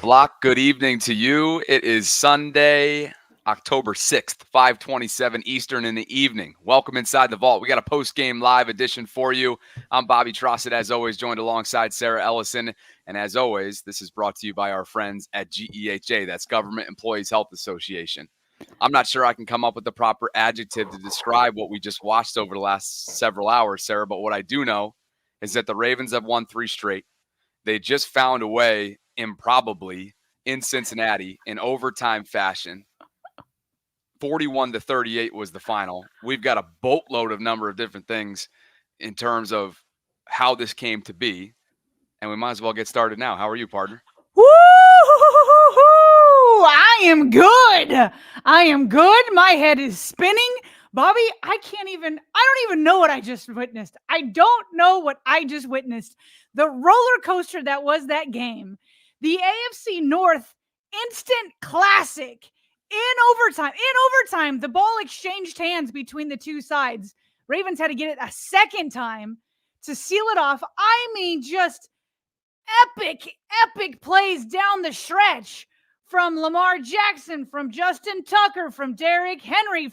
Block, good evening to you. It is Sunday, October 6th, 5:27 Eastern in the evening. Welcome inside the vault. We got a post-game live edition for you. I'm Bobby Trossett, as always, joined alongside Sarah Ellison. And as always, this is brought to you by our friends at GEHA. That's Government Employees Health Association. I'm not sure I can come up with the proper adjective to describe what we just watched over the last several hours, Sarah, but what I do know is that the Ravens have won 3 straight. They just found a way, improbably, in Cincinnati in overtime fashion. 41-38 was the final. We've got a boatload of number of different things in terms of how this came to be, and we might as well get started now. How are you, partner? Woo! I am good. I am good. My head is spinning. Bobby, I don't even know what I just witnessed. I don't know what I just witnessed. The roller coaster that was that game. The AFC North instant classic in overtime. In overtime, the ball exchanged hands between the two sides. Ravens had to get it a second time to seal it off. I mean, just epic plays down the stretch from Lamar Jackson, from Justin Tucker, from Derrick Henry,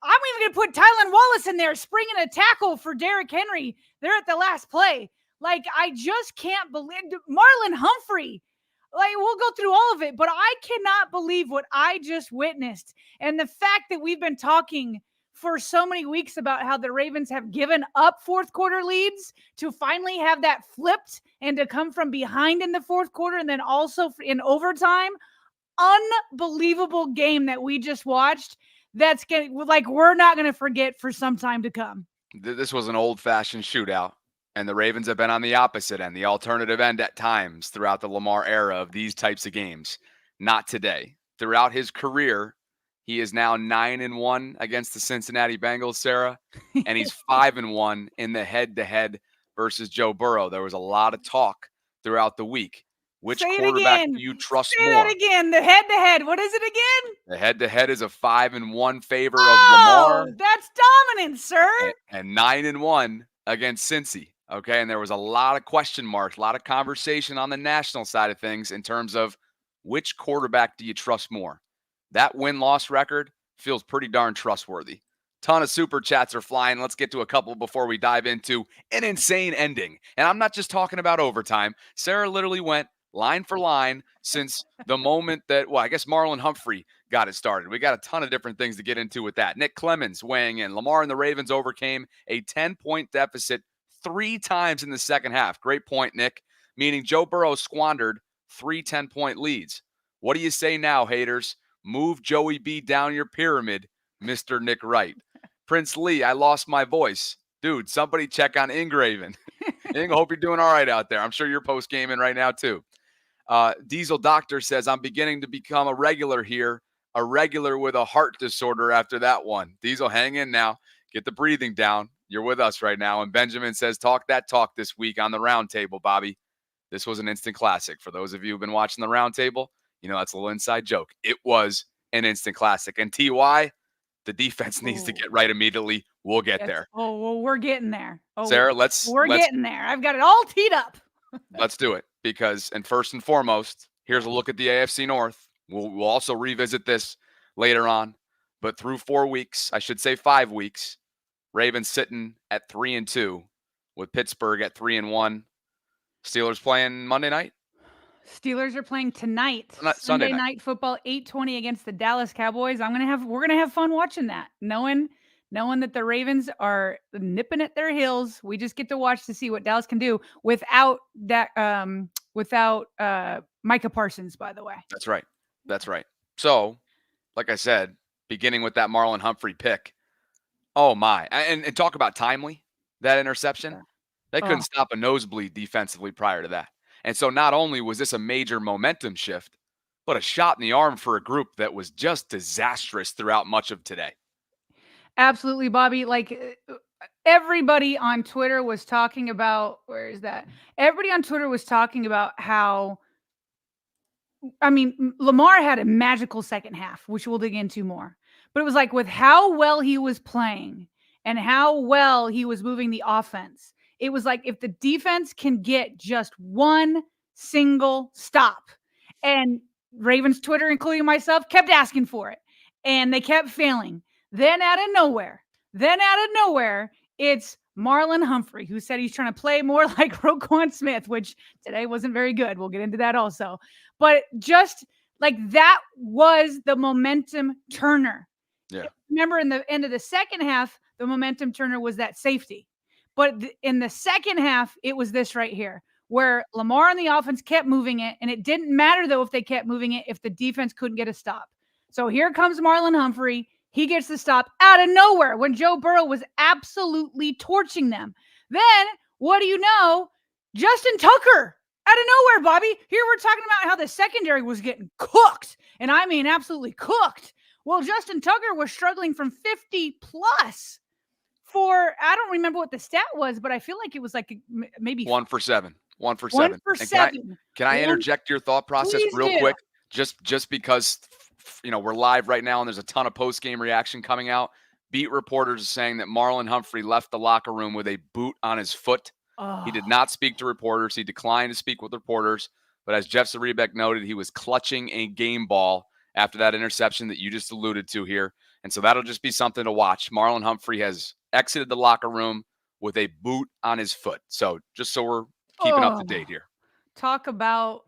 I'm even going to put Tylan Wallace in there, springing a tackle for Derrick Henry there at the last play. Like, I just can't believe Marlon Humphrey. Like, we'll go through all of it, but I cannot believe what I just witnessed. And the fact that we've been talking for so many weeks about how the Ravens have given up fourth quarter leads to finally have that flipped and to come from behind in the fourth quarter and then also in overtime. Unbelievable game that we just watched. That's we're not going to forget for some time to come. This was an old-fashioned shootout, and the Ravens have been on the opposite end, the alternative end at times throughout the Lamar era of these types of games. Not today. Throughout his career, he is now 9-1 against the Cincinnati Bengals, Sarah, and he's 5-1 in the head-to-head versus Joe Burrow. There was a lot of talk throughout the week. Which quarterback do you trust more? Say that again. The head-to-head. What is it again? The head-to-head is a 5-1 favor of Lamar. That's dominant, sir. And 9-1 against Cincy. Okay, and there was a lot of question marks, a lot of conversation on the national side of things in terms of which quarterback do you trust more? That win-loss record feels pretty darn trustworthy. Ton of super chats are flying. Let's get to a couple before we dive into an insane ending. And I'm not just talking about overtime. Sarah literally went line for line since the moment that, I guess Marlon Humphrey got it started. We got a ton of different things to get into with that. Nick Clemens weighing in. Lamar and the Ravens overcame a 10-point deficit 3 times in the second half. Great point, Nick. Meaning Joe Burrow squandered 3 10-point leads. What do you say now, haters? Move Joey B down your pyramid, Mr. Nick Wright. Prince Lee, I lost my voice. Dude, somebody check on Ingraven. Ing, hope you're doing all right out there. I'm sure you're post-gaming right now, too. Diesel Doctor says, I'm beginning to become a regular here, a regular with a heart disorder after that one. Diesel, hang in now. Get the breathing down. You're with us right now. And Benjamin says, talk that talk this week on the roundtable, Bobby. This was an instant classic. For those of you who've been watching the roundtable, you know that's a little inside joke. It was an instant classic. And TY, the defense needs to get right immediately. We'll get there. Oh, well, we're getting there. Sarah, we're getting there. I've got it all teed up. Let's do it. Because, and first and foremost, here's a look at the AFC North. We'll also revisit this later on. But through 4 weeks, I should say 5 weeks, Ravens sitting at 3-2 with Pittsburgh at 3-1. Steelers playing Monday night? Steelers are playing tonight. Sunday night football, 8:20 against the Dallas Cowboys. We're gonna have fun watching that. Knowing that the Ravens are nipping at their heels. We just get to watch to see what Dallas can do without Micah Parsons, by the way. That's right. So, like I said, beginning with that Marlon Humphrey pick. Oh my. And talk about timely, that interception. They couldn't stop a nosebleed defensively prior to that. And so not only was this a major momentum shift, but a shot in the arm for a group that was just disastrous throughout much of today. Absolutely, Bobby. Like, everybody on Twitter was talking about, everybody on Twitter was talking about how, Lamar had a magical second half, which we'll dig into more. But it was like with how well he was playing and how well he was moving the offense, it was like if the defense can get just one single stop And Ravens Twitter, including myself, kept asking for it. And they kept failing. Then out of nowhere, it's Marlon Humphrey, who said he's trying to play more like Roquan Smith, which today wasn't very good. We'll get into that also. But just like that was the momentum turner. Yeah. Remember, in the end of the second half, the momentum turner was that safety. But in the second half, it was this right here, where Lamar and the offense kept moving it. And it didn't matter, though, if they kept moving it, if the defense couldn't get a stop. So here comes Marlon Humphrey. He gets the stop out of nowhere when Joe Burrow was absolutely torching them. Then, what do you know? Justin Tucker out of nowhere, Bobby. Here we're talking about how the secondary was getting cooked. And I mean absolutely cooked. Well, Justin Tucker was struggling from 50 plus for, I don't remember what the stat was, but I feel like it was like maybe 1 for 7. 1 for 1 7. for And 7. Can I interject your thought process Please real do. quick? Just because we're live right now and there's a ton of post-game reaction coming out. Beat reporters are saying that Marlon Humphrey left the locker room with a boot on his foot. Oh. He did not speak to reporters. He declined to speak with reporters. But as Jeff Zrebiec noted, he was clutching a game ball after that interception that you just alluded to here. And so that'll just be something to watch. Marlon Humphrey has exited the locker room with a boot on his foot. So just so we're keeping up to date here. Talk about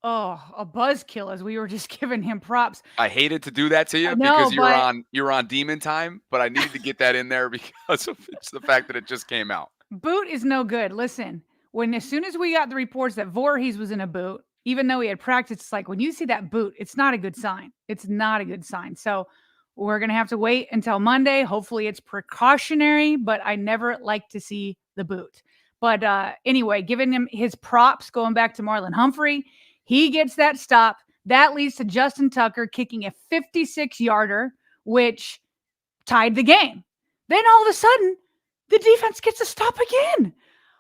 a buzzkill, as we were just giving him props. I hated to do that to you because you're on demon time, but I needed to get that in there because of the fact that it just came out. Boot is no good. Listen, as soon as we got the reports that Voorhees was in a boot, even though he had practiced, it's like when you see that boot, it's not a good sign. It's not a good sign. So we're going to have to wait until Monday. Hopefully it's precautionary, but I never like to see the boot. But anyway, giving him his props, going back to Marlon Humphrey, he gets that stop. That leads to Justin Tucker kicking a 56-yarder, which tied the game. Then all of a sudden, the defense gets a stop again,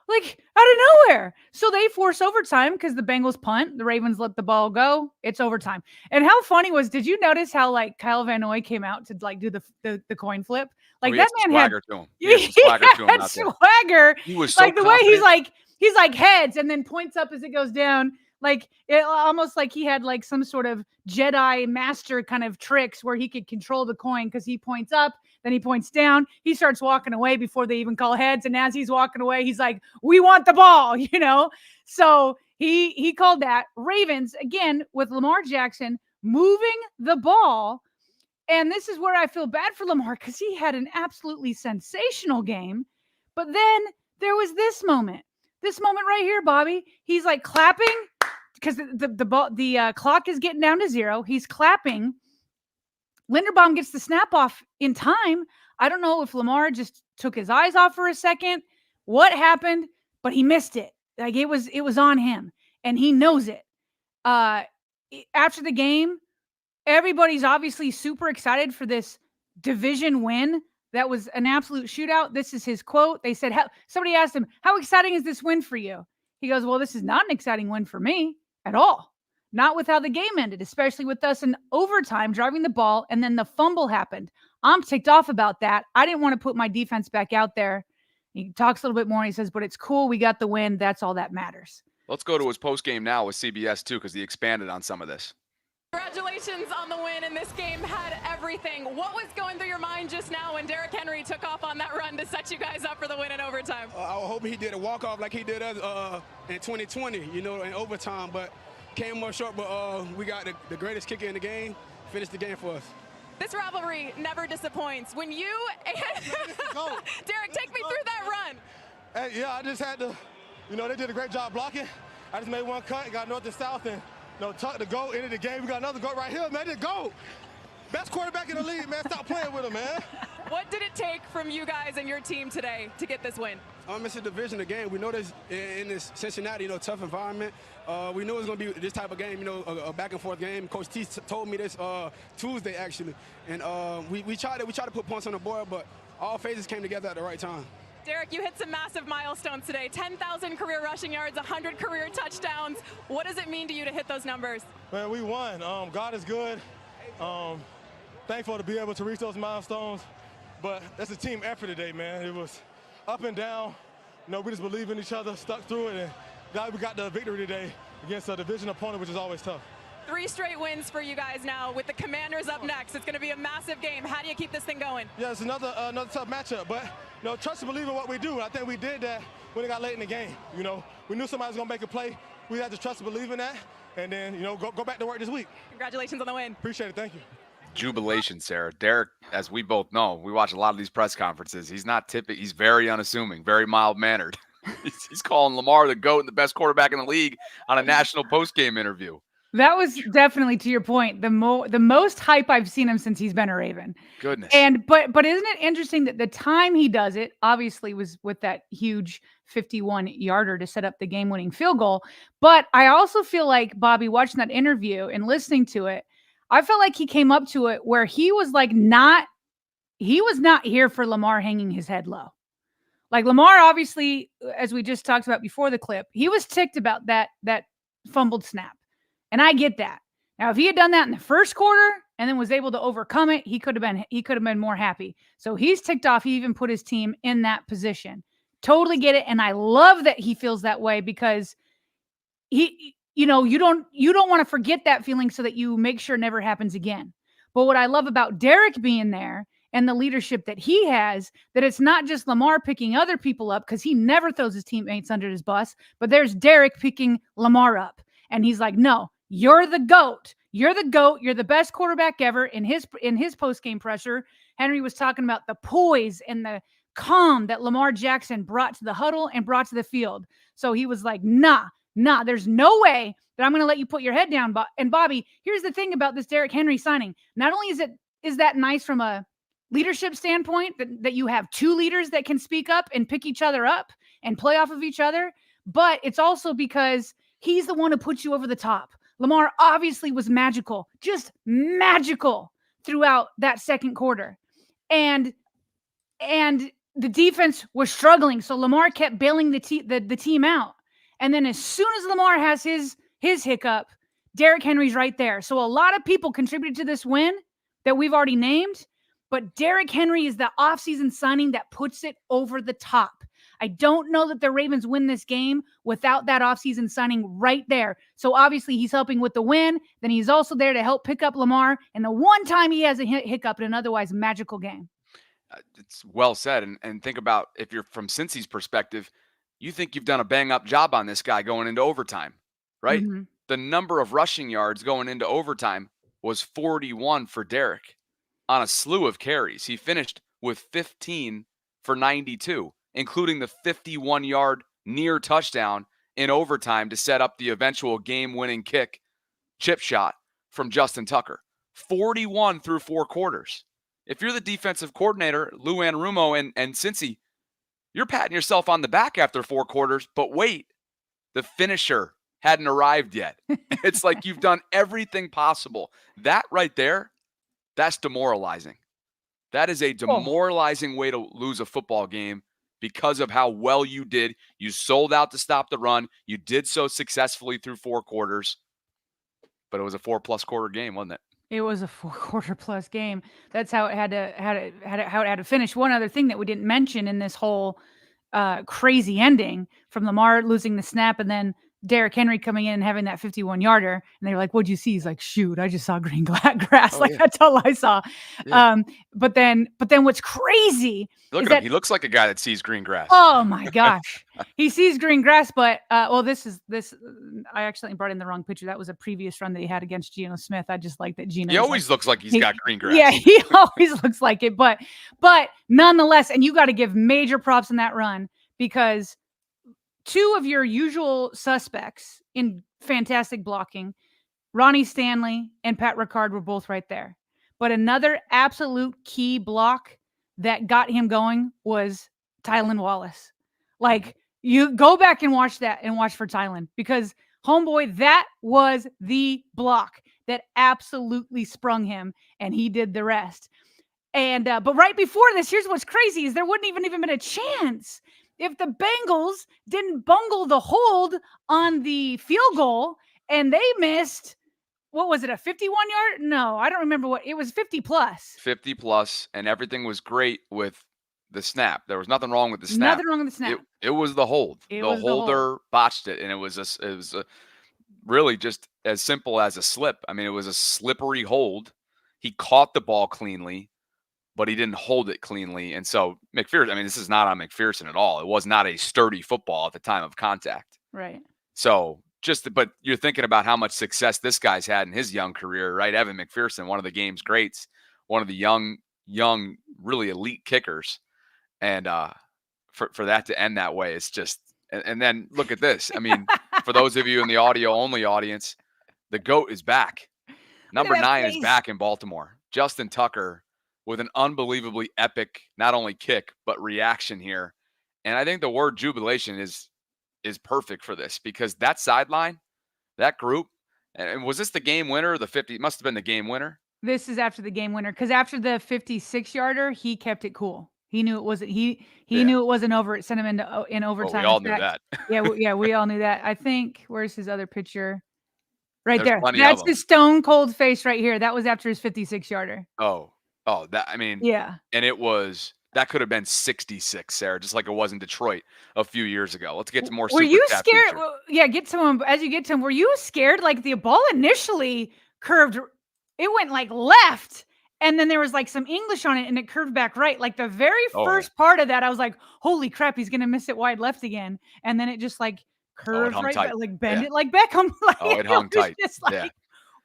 like out of nowhere. So they force overtime because the Bengals punt. The Ravens let the ball go. It's overtime. And how funny did you notice how like Kyle Van Noy came out to like do the coin flip? Like that man had swagger to him. He had swagger. He was so like the confident. way he's like heads and then points up as it goes down. Like it almost like he had like some sort of Jedi master kind of tricks where he could control the coin because he points up, then he points down. He starts walking away before they even call heads. And as he's walking away, he's like, "We want the ball," So he called that. Ravens, again, with Lamar Jackson moving the ball. And this is where I feel bad for Lamar because he had an absolutely sensational game. But then there was this moment right here, Bobby. He's like clapping because the clock is getting down to 0. He's clapping. Linderbaum gets the snap off in time. I don't know if Lamar just took his eyes off for a second, what happened, but he missed it. Like it was on him, and he knows it. After the game, everybody's obviously super excited for this division win. That was an absolute shootout. This is his quote. They said, somebody asked him, "How exciting is this win for you?" He goes, "Well, this is not an exciting win for me at all. Not with how the game ended, especially with us in overtime driving the ball, and then the fumble happened. I'm ticked off about that. I didn't want to put my defense back out there." He talks a little bit more and he says, "But it's cool. We got the win. That's all that matters." Let's go to his post-game now with CBS too, because he expanded on some of this. Congratulations on the win, and this game had everything. What was going through your mind just now when Derrick Henry took off on that run to set you guys up for the win in overtime? I was hoping he did a walk-off like he did us in 2020, in overtime, but came more short, but we got the greatest kicker in the game, finished the game for us. This rivalry never disappoints. When you Derrick, take me through that run. Hey, yeah, I just had to, they did a great job blocking. I just made one cut, got north and south, and tuck the goal, ended the game. We got another goal right here, man. Just go. Best quarterback in the league, man. Stop playing with him, man. What did it take from you guys and your team today to get this win? It's a division of game. We know this in this Cincinnati, tough environment. We knew it was going to be this type of game, a back-and-forth game. Coach T told me this Tuesday, actually. And we tried to put points on the board, but all phases came together at the right time. Derrick, you hit some massive milestones today. 10,000 career rushing yards, 100 career touchdowns. What does it mean to you to hit those numbers? Man, we won. God is good. Thankful to be able to reach those milestones. But that's a team effort today, man. It was up and down. We just believe in each other, stuck through it, and glad we got the victory today against a division opponent, which is always tough. 3 straight wins for you guys now with the Commanders up next. It's going to be a massive game. How do you keep this thing going? Yeah, it's another tough matchup, but trust and believe in what we do. I think we did that when it got late in the game. We knew somebody was gonna make a play. We had to trust and believe in that, and then go back to work this week. Congratulations on the win. Appreciate it. Thank you. Jubilation, Sarah. Derek, as we both know, we watch a lot of these press conferences. He's not typical. He's very unassuming, very mild-mannered. He's calling Lamar the GOAT and the best quarterback in the league on a national post-game interview. That was definitely, to your point, the most hype I've seen him since he's been a Raven. Goodness. But isn't it interesting that the time he does it obviously was with that huge 51-yarder to set up the game-winning field goal. But I also feel like, Bobby, watching that interview and listening to it, I felt like he came up to it where he was not here for Lamar hanging his head low. Like Lamar, obviously, as we just talked about before the clip, he was ticked about that fumbled snap. And I get that. Now, if he had done that in the first quarter and then was able to overcome it, he could have been more happy. So he's ticked off. He even put his team in that position. Totally get it. And I love that he feels that way because you don't want to forget that feeling so that you make sure it never happens again. But what I love about Derek being there and the leadership that he has, that it's not just Lamar picking other people up because he never throws his teammates under his bus, but there's Derek picking Lamar up. And he's like, no, you're the GOAT. You're the GOAT. You're the best quarterback ever. In his post-game presser, Henry was talking about the poise and the calm that Lamar Jackson brought to the huddle and brought to the field. So he was like, nah, there's no way that I'm going to let you put your head down. And Bobby, here's the thing about this Derrick Henry signing. Not only is that nice from a leadership standpoint that you have two leaders that can speak up and pick each other up and play off of each other, but it's also because he's the one who puts you over the top. Lamar obviously was magical, just magical throughout that second quarter. And the defense was struggling. So Lamar kept bailing the team out. And then as soon as Lamar has his hiccup, Derrick Henry's right there. So a lot of people contributed to this win that we've already named, but Derrick Henry is the offseason signing that puts it over the top. I don't know that the Ravens win this game without that offseason signing right there. So obviously he's helping with the win. Then he's also there to help pick up Lamar. And the one time he has a hiccup in an otherwise magical game. It's well said. And think about, if you're from Cincy's perspective, you think you've done a bang-up job on this guy going into overtime, right? Mm-hmm. The number of rushing yards going into overtime was 41 for Derrick on a slew of carries. He finished with 15 for 92, including the 51-yard near touchdown in overtime to set up the eventual game-winning chip shot from Justin Tucker. 41 through 4 quarters. If you're the defensive coordinator, Lou Anarumo and Cincy, you're patting yourself on the back after 4 quarters, but wait, the finisher hadn't arrived yet. It's like you've done everything possible. That right there, that's demoralizing. That is a demoralizing way to lose a football game because of how well you did. You sold out to stop the run. You did so successfully through 4 quarters, but it was a 4+ quarter game, wasn't it? It was a 4-quarter plus game. That's how it had to finish. One other thing that we didn't mention in this whole crazy ending, from Lamar losing the snap and then Derrick Henry coming in and having that 51-yarder, and they're like, "What'd you see?" He's like, "Shoot, I just saw green grass." That's all I saw. Yeah. But then what's crazy? Look at him. He looks like a guy that sees green grass. Oh my gosh, he sees green grass. But this. I actually brought in the wrong picture. That was a previous run that he had against Geno Smith. I just like that Geno. He always looks like he's got green grass. Yeah, he always looks like it. But nonetheless, and you got to give major props in that run because 2 of your usual suspects in fantastic blocking, Ronnie Stanley and Pat Ricard, were both right there. But another absolute key block that got him going was Tylan Wallace. Like, you go back and watch that and watch for Tylan, because homeboy, that was the block that absolutely sprung him, and he did the rest. And but right before this, here's what's crazy is there wouldn't even been a chance if the Bengals didn't bungle the hold on the field goal and they missed, what was it, a 51-yard? No, I don't remember what. It was 50+. 50+, and everything was great with the snap. There was nothing wrong with the snap. Nothing wrong with the snap. It was the hold. The holder botched it, and it was a really just as simple as a slip. I mean, it was a slippery hold. He caught the ball cleanly, but he didn't hold it cleanly. And so McPherson, I mean, this is not on McPherson at all. It was not a sturdy football at the time of contact. Right. So but you're thinking about how much success this guy's had in his young career, right? Evan McPherson, one of the game's greats, one of the young, really elite kickers. And for that to end that way, it's just, and then look at this. I mean, for those of you in the audio only audience, the GOAT is back. Number 9 is back in Baltimore. Justin Tucker with an unbelievably epic, not only kick, but reaction here. And I think the word jubilation is perfect for this, because that sideline, that group, and was this the game winner or the 50? It must have been the game winner. This is after the game winner, because after the 56-yarder, he kept it cool. He knew it wasn't. He knew it wasn't over. It sent him in overtime. We all knew that. we all knew that. I think, where's his other picture? Right There's there. That's his stone cold face right here. That was after his 56-yarder. Oh, that, I mean, yeah. And that could have been 66, Sarah, just like it was in Detroit a few years ago. Let's get to more. Were you scared? Yeah, get to him as you get to him. Were you scared? Like, the ball initially curved, it went like left, and then there was like some English on it, and it curved back right. Like the very first part of that, I was like, "Holy crap, he's gonna miss it wide left again!" And then it just like curved right, back, like bend it like Beckham. Like, it hung tight. Just like,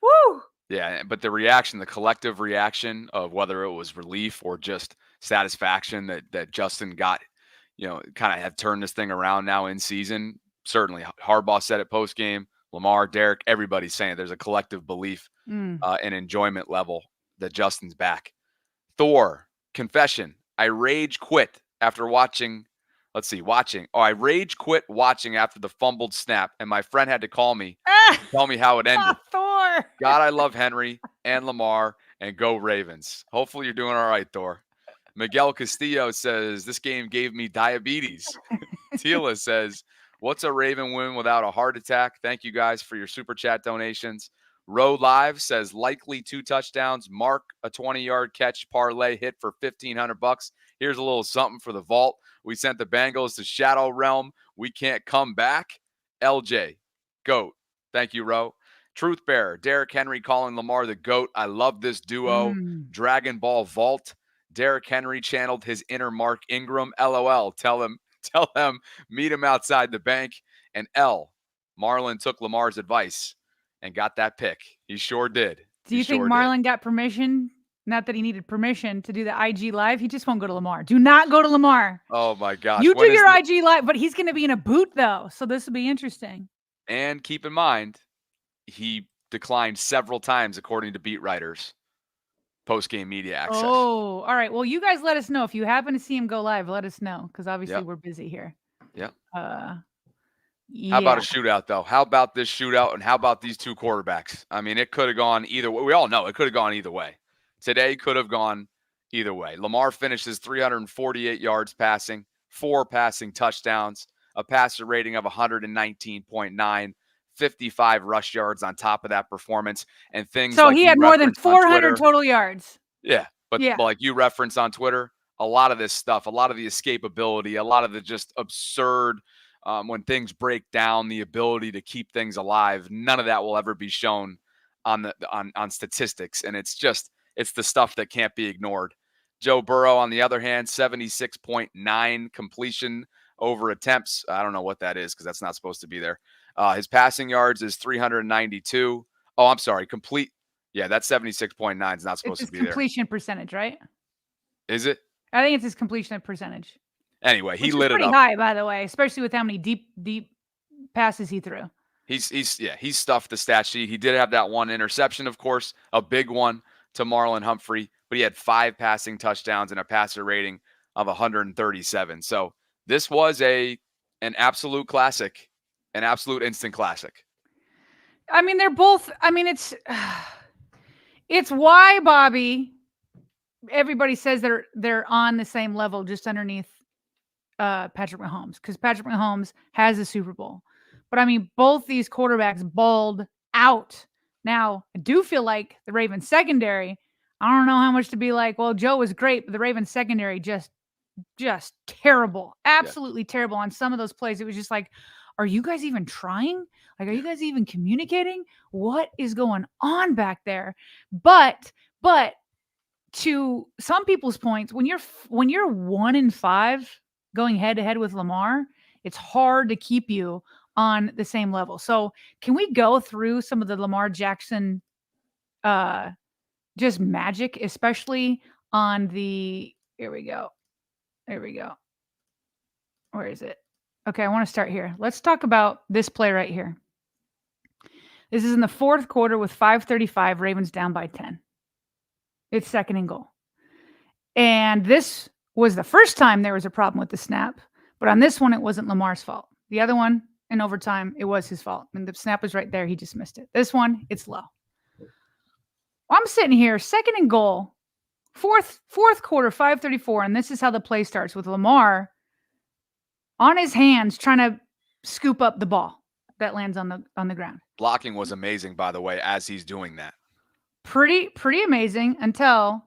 woo. Yeah, but the reaction, the collective reaction of whether it was relief or just satisfaction that Justin got, kind of have turned this thing around now in season. Certainly, Harbaugh said it post game. Lamar, Derek, everybody's saying there's a collective belief and enjoyment level that Justin's back. Thor, confession. I rage quit after watching. I rage quit watching after the fumbled snap, and my friend had to call me and tell me how it ended. Thor. God, I love Henry and Lamar, and go Ravens. Hopefully you're doing all right, Thor. Miguel Castillo says, this game gave me diabetes. Tila says, what's a Raven win without a heart attack? Thank you guys for your super chat donations. Road Live says, likely 2 touchdowns. Mark, a 20-yard catch parlay hit for $1,500. Here's a little something for the vault. We sent the Bengals to Shadow Realm. We can't come back. LJ, GOAT. Thank you, Ro. Truth Bearer, Derrick Henry calling Lamar the GOAT. I love this duo. Dragon Ball Vault. Derrick Henry channeled his inner Mark Ingram. LOL. Tell him, meet him outside the bank. And L, Marlon took Lamar's advice and got that pick. He sure did. Do you think Marlon got permission? Not that he needed permission to do the IG live. He just won't go to Lamar. Do not go to Lamar. Oh, my gosh. You do your IG live, but he's going to be in a boot, though. So this will be interesting. And keep in mind, he declined several times, according to beat writers, post-game media access. Oh, all right. Well, you guys let us know. If you happen to see him go live, let us know, because obviously we're busy here. Yeah. Yeah. How about a shootout, though? How about this shootout, and how about these two quarterbacks? I mean, it could have gone either way. We all know it could have gone either way. Today could have gone either way. Lamar finishes 348 yards passing, 4 passing touchdowns, a passer rating of 119.9, 55 rush yards on top of that performance, and things so like he had more than 400 total yards. Yeah, but like you reference on Twitter, a lot of this stuff, a lot of the escapability, a lot of the just absurd when things break down, the ability to keep things alive, none of that will ever be shown on statistics, and it's the stuff that can't be ignored. Joe Burrow, on the other hand, 76.9 completion over attempts. I don't know what that is because that's not supposed to be there. His passing yards is 392. Oh, I'm sorry. Complete. Yeah, that's 76.9 is not supposed to be there. Completion percentage, right? Is it? I think it's his completion percentage. Anyway, he lit it up. Pretty high, by the way, especially with how many deep passes he threw. He's stuffed the stat sheet. He did have that one interception, of course, a big one to Marlon Humphrey, but he had 5 passing touchdowns and a passer rating of 137. So this was an absolute classic, an absolute instant classic. I mean, they're both. I mean, it's why, Bobby, everybody says they're on the same level, just underneath Patrick Mahomes, because Patrick Mahomes has a Super Bowl. But I mean, both these quarterbacks balled out. Now, I do feel like the Ravens secondary, I don't know how much to be like, well, Joe was great, but the Ravens secondary just terrible. Absolutely terrible on some of those plays. It was just like, are you guys even trying? Like, are you guys even communicating? What is going on back there? But to some people's points, when you're 1-5 going head to head with Lamar, it's hard to keep you on the same level. So can we go through some of the Lamar Jackson just magic, especially on the, here we go. Where is it? Okay, I want to start here. Let's talk about this play right here. This is in the fourth quarter with 5:35, Ravens down by 10. It's 2nd and goal. And this was the first time there was a problem with the snap, but on this one, it wasn't Lamar's fault. The other one, in overtime, it was his fault. And the snap was right there. He just missed it. This one, it's low. I'm sitting here, 2nd and goal, fourth quarter, 5:34, and this is how the play starts with Lamar on his hands trying to scoop up the ball that lands on the ground. Blocking was amazing, by the way, as he's doing that. Pretty amazing until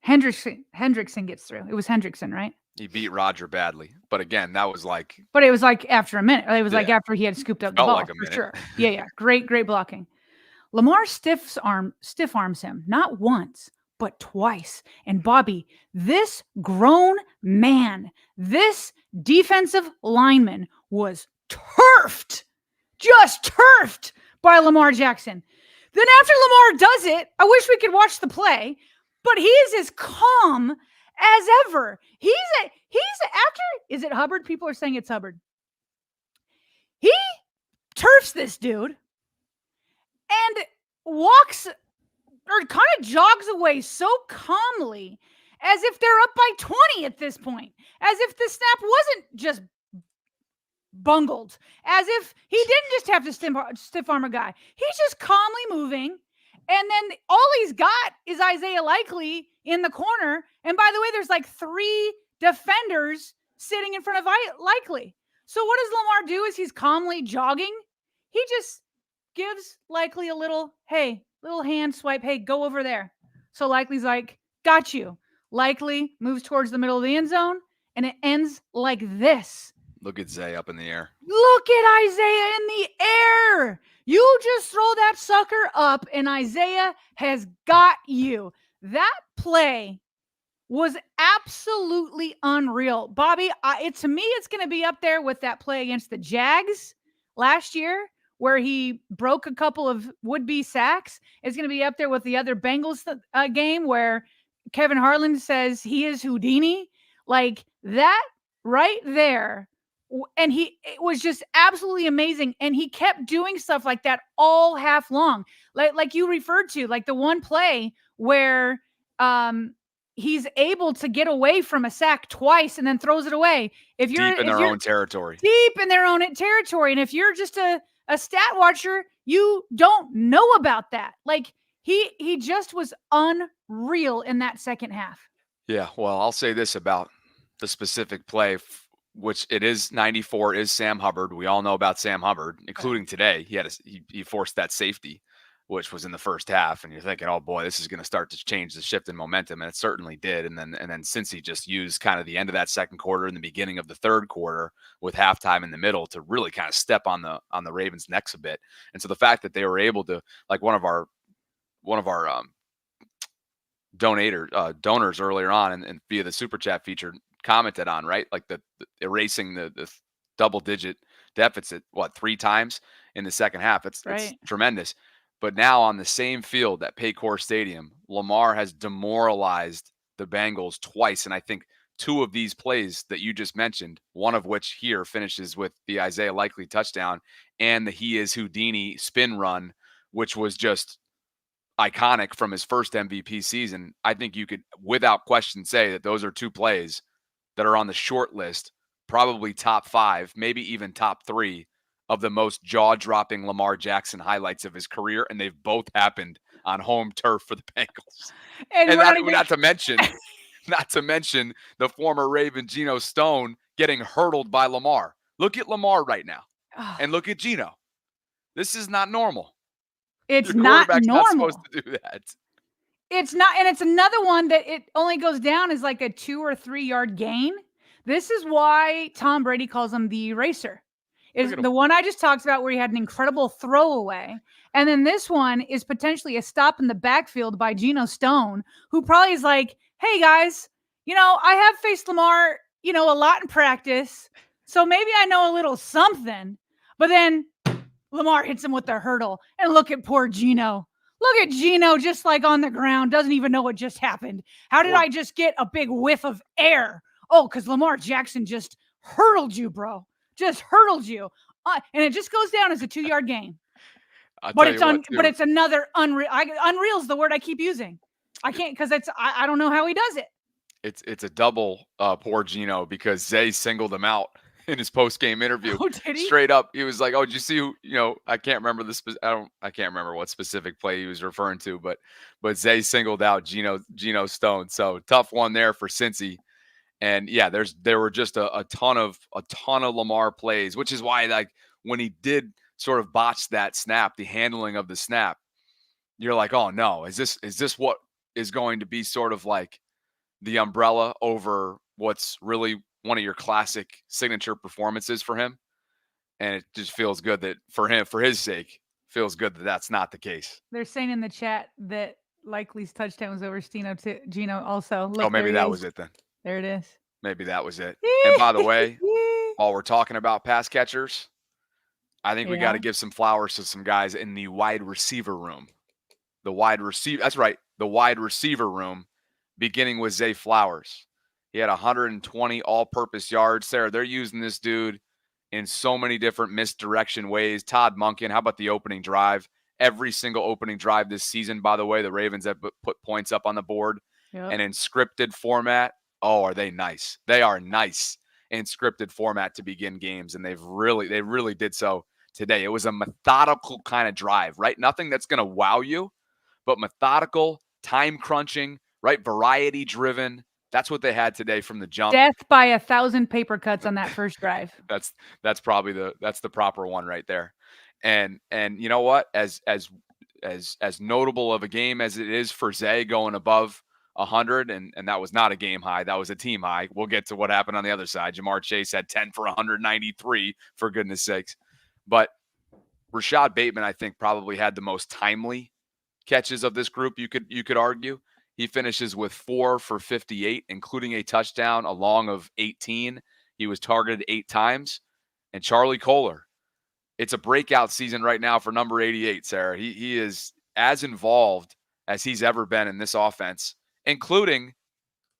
Hendrickson gets through. It was Hendrickson, right? He beat Roger badly. But again, that was like... But it was like after a minute. It was like after he had scooped up the ball, like a for minute. sure. Yeah. Great blocking. Lamar stiff arms him, not once, but twice. And Bobby, this grown man, this defensive lineman was just turfed by Lamar Jackson. Then after Lamar does it, I wish we could watch the play, but he is as calm as ever. He's after, is it Hubbard? People are saying it's Hubbard. He turfs this dude and walks or kind of jogs away so calmly as if they're up by 20 at this point, as if the snap wasn't just bungled, as if he didn't just have to stiff arm a guy. He's just calmly moving. And then all he's got is Isaiah Likely in the corner. And by the way, there's like 3 defenders sitting in front of Likely. So what does Lamar do as he's calmly jogging? He just gives Likely a little hand swipe. Hey, go over there. So Likely's like, got you. Likely moves towards the middle of the end zone, and it ends like this. Look at Zay up in the air. Look at Isaiah in the air. You just throw that sucker up, and Isaiah has got you. That play was absolutely unreal. Bobby, to me, it's going to be up there with that play against the Jags last year, where he broke a couple of would-be sacks. It's going to be up there with the other Bengals game where Kevin Harlan says he is Houdini. Like that right there. And it was just absolutely amazing. And he kept doing stuff like that all half long. Like you referred to, like the one play where he's able to get away from a sack twice and then throws it away. If you're deep in their own territory. Deep in their own territory. And if you're just a stat watcher, you don't know about that. Like he just was unreal in that second half. Yeah, well, I'll say this about the specific play, which it is 94 is Sam Hubbard. We all know about Sam Hubbard, including today. He forced that safety, which was in the first half, and you're thinking, oh boy, this is going to start to change the shift in momentum, and it certainly did. And then since he just used kind of the end of that second quarter and the beginning of the third quarter with halftime in the middle to really kind of step on the Ravens' necks a bit. And so the fact that they were able to, like one of our donors earlier on and via the super chat feature commented on, right? Like the erasing the double digit deficit, 3 times in the second half. It's tremendous. But now on the same field at Paycor Stadium, Lamar has demoralized the Bengals twice. And I think 2 of these plays that you just mentioned, one of which here finishes with the Isaiah Likely touchdown and the he is Houdini spin run, which was just iconic from his first MVP season. I think you could, without question, say that those are 2 plays that are on the short list, probably top 5, maybe even top 3 of the most jaw-dropping Lamar Jackson highlights of his career, and they've both happened on home turf for the Bengals. And not to mention the former Raven Geno Stone getting hurdled by Lamar. Look at Lamar right now, and look at Geno. This is not normal. It's not normal. Not supposed to do that. It's not, and it's another one that it only goes down as like a 2 or 3 yard gain. This is why Tom Brady calls him the eraser. is the one I just talked about where he had an incredible throwaway. And then this one is potentially a stop in the backfield by Geno Stone, who probably is like, hey, guys, I have faced Lamar, a lot in practice. So maybe I know a little something. But then Lamar hits him with the hurdle. And look at poor Geno. Look at Geno just like on the ground, doesn't even know what just happened. How did I just get a big whiff of air? Oh, because Lamar Jackson just hurdled you, bro. Just hurdled you. And it just goes down as a 2-yard gain. But it's another unreal. Unreal is the word I keep using. I can't because I don't know how he does it. It's a double poor Geno because Zay singled him out in his post-game interview. Oh, did he? Straight up, he was like, "Oh, did you see who? I can't remember I can't rember what specific play he was referring to, but Zay singled out Geno Stone. So tough one there for Cincy. And yeah, there were just a ton of Lamar plays, which is why like when he did sort of botch that snap, the handling of the snap, you're like, oh no, is this what is going to be sort of like the umbrella over what's really one of your classic signature performances for him? And it just feels good that for his sake, feels good that that's not the case. They're saying in the chat that Likely's touchdown was over Geno also. Look, oh, maybe that was it then. There it is. Maybe that was it. And by the way, while we're talking about pass catchers, I think we got to give some flowers to some guys in the wide receiver room. That's right. The wide receiver room, beginning with Zay Flowers. He had 120 all-purpose yards. Sarah, they're using this dude in so many different misdirection ways. Todd Monken, how about the opening drive? Every single opening drive this season, by the way, the Ravens have put points up on the board. Yep. And in scripted format, oh, are they nice? They are nice in scripted format to begin games, and they really did so today. It was a methodical kind of drive, right? Nothing that's going to wow you, but methodical, time crunching, right? Variety driven. That's what they had today from the jump. Death by 1,000 paper cuts on that first drive. that's probably the proper one right there. And you know what? As notable of a game as it is for Zay going above 100, and that was not a game high. That was a team high. We'll get to what happened on the other side. Jamar Chase had 10 for 193, for goodness sakes. But Rashad Bateman, I think, probably had the most timely catches of this group, you could argue. He finishes with 4 for 58, including a touchdown, a long of 18. He was targeted 8 times. And Charlie Kolar, it's a breakout season right now for number 88, Sarah. He is as involved as he's ever been in this offense, including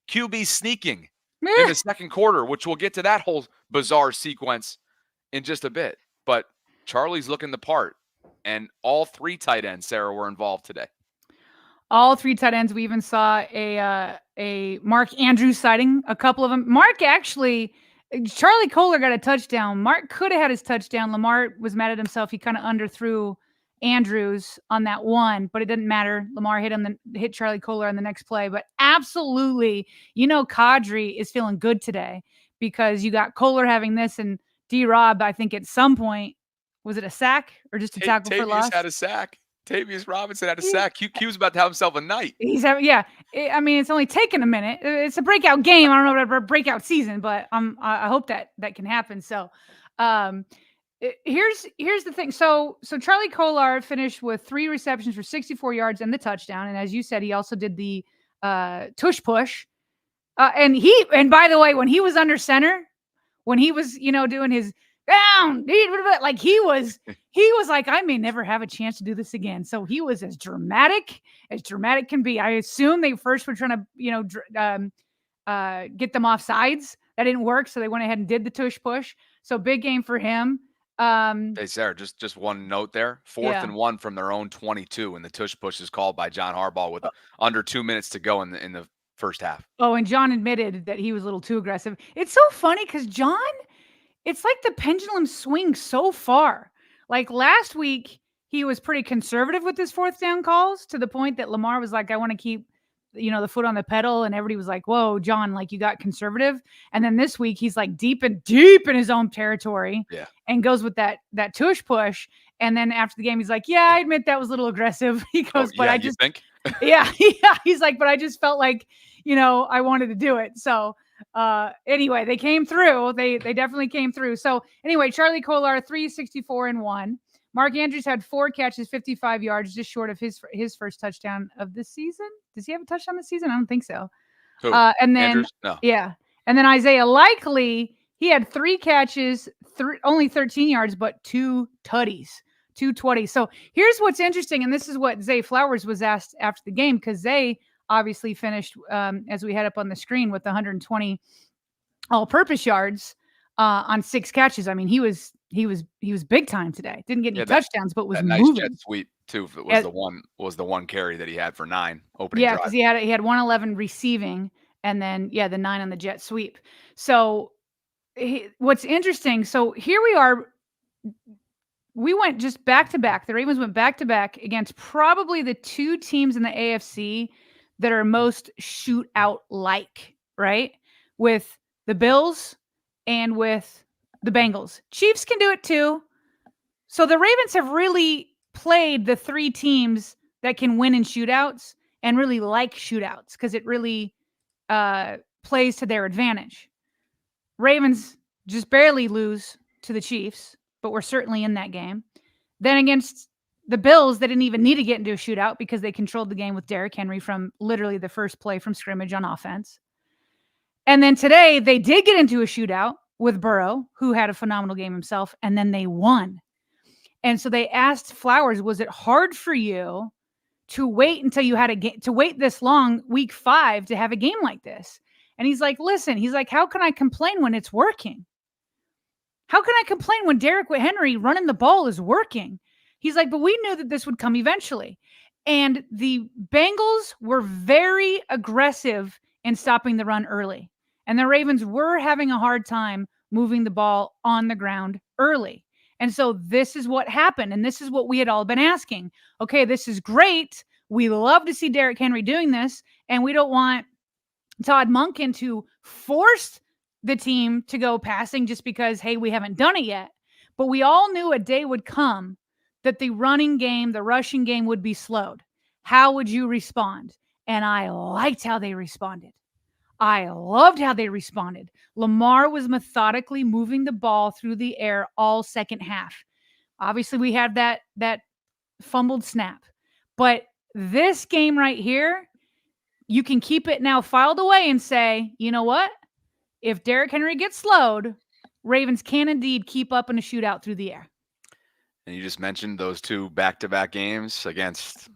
QB sneaking in the second quarter, which we'll get to that whole bizarre sequence in just a bit. But Charlie's looking the part, and all 3 tight ends, Sarah, were involved today. All 3 tight ends. We even saw a Mark Andrews sighting, a couple of them. Charlie Kolar got a touchdown. Mark could have had his touchdown. Lamar was mad at himself. He kind of underthrew Andrews on that one, but it didn't matter. Lamar hit Charlie Kolar on the next play. But absolutely, Kadri is feeling good today because you got Kolar having this, and D-Rob, I think at some point, was it a sack or just a tackle for loss? Had a sack. Tavius Robinson had a sack. Q's about to have himself a night. It's only taken a minute. It's a breakout game. I don't know about a breakout season, but I hope that can happen. So, here's the thing. So Charlie Kolar finished with 3 receptions for 64 yards and the touchdown. And as you said, he also did the tush push. And by the way, when he was under center, when he was doing his down, like he was like, I may never have a chance to do this again. So he was as dramatic can be. I assume they first were trying to, get them off sides. That didn't work. So they went ahead and did the tush push. So big game for him. Hey, Sarah, just one note there. 4th and 1 from their own 22. And the tush push is called by John Harbaugh with under 2 minutes to go in the first half. Oh, and John admitted that he was a little too aggressive. It's so funny because John, it's like the pendulum swings so far. Like last week, he was pretty conservative with his 4th down calls to the point that Lamar was like, I want to keep, the foot on the pedal. And everybody was like, whoa, John, like you got conservative. And then this week, he's like deep in his own territory and goes with that tush push. And then after the game, he's like, yeah, I admit that was a little aggressive. He goes, but I just think. Yeah. He's like, but I just felt like, I wanted to do it. So Anyway, they came through. They definitely came through. So anyway, Charlie Kolar, 364 and 1. Mark Andrews had 4 catches, 55 yards, just short of his first touchdown of the season. Does he have a touchdown this season? I don't think so. Who? And then Andrews? No. Yeah. And then Isaiah Likely, he had 3 catches, only 13 yards, but 2 tutties, 2 20s. So here's what's interesting, and this is what Zay Flowers was asked after the game, because Zay obviously finished, as we had up on the screen, with 120 all-purpose yards on 6 catches. I mean, he was big time today. Didn't get any touchdowns, but was that nice moving. jet sweep too. Was the one carry that he had for 9 opening drive. Yeah, because he had 111 receiving, and then the 9 on the jet sweep. So what's interesting? So here we are. We went just back to back. The Ravens went back to back against probably the 2 teams in the AFC that are most shootout like, right? With the Bills and with the Bengals. Chiefs can do it too. So the Ravens have really played the 3 teams that can win in shootouts and really like shootouts because it really plays to their advantage. Ravens just barely lose to the Chiefs, but we're certainly in that game. Then against the Bills, they didn't even need to get into a shootout because they controlled the game with Derrick Henry from literally the first play from scrimmage on offense. And then today, they did get into a shootout with Burrow, who had a phenomenal game himself, and then they won. And so they asked Flowers, was it hard for you to wait until you had a game, to wait this long, week 5, to have a game like this? And he's like, listen, how can I complain when it's working? How can I complain when Derrick Henry running the ball is working? He's like, but we knew that this would come eventually. And the Bengals were very aggressive in stopping the run early. And the Ravens were having a hard time moving the ball on the ground early. And so this is what happened. And this is what we had all been asking. Okay, this is great. We love to see Derrick Henry doing this. And we don't want Todd Monken to force the team to go passing just because, hey, we haven't done it yet. But we all knew a day would come that the running game, the rushing game would be slowed. How would you respond? And I liked how they responded. I loved how they responded. Lamar was methodically moving the ball through the air all second half. Obviously, we had that fumbled snap. But this game right here, you can keep it now filed away and say, you know what? If Derrick Henry gets slowed, Ravens can indeed keep up in a shootout through the air. And you just mentioned those 2 back-to-back games against,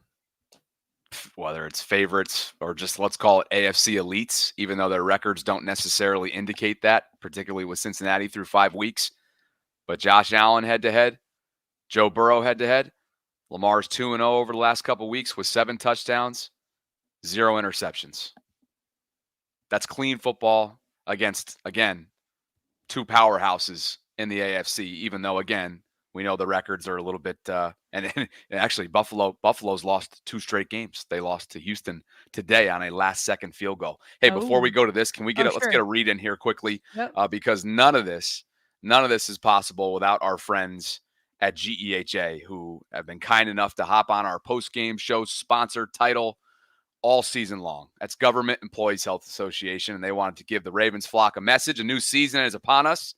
whether it's favorites or just let's call it AFC elites, even though their records don't necessarily indicate that, particularly with Cincinnati through 5 weeks. But Josh Allen head-to-head, Joe Burrow head-to-head, Lamar's 2-0 over the last couple weeks with 7 touchdowns, 0 interceptions. That's clean football against, again, 2 powerhouses in the AFC, even though, again, we know the records are a little bit, and actually Buffalo's lost 2 straight games. They lost to Houston today on a last-second field goal. Hey, before we go to this, can we get let's get a read in here quickly, because none of this is possible without our friends at GEHA, who have been kind enough to hop on our post-game show sponsor title all season long. That's Government Employees Health Association, and they wanted to give the Ravens flock a message. A new season is upon us.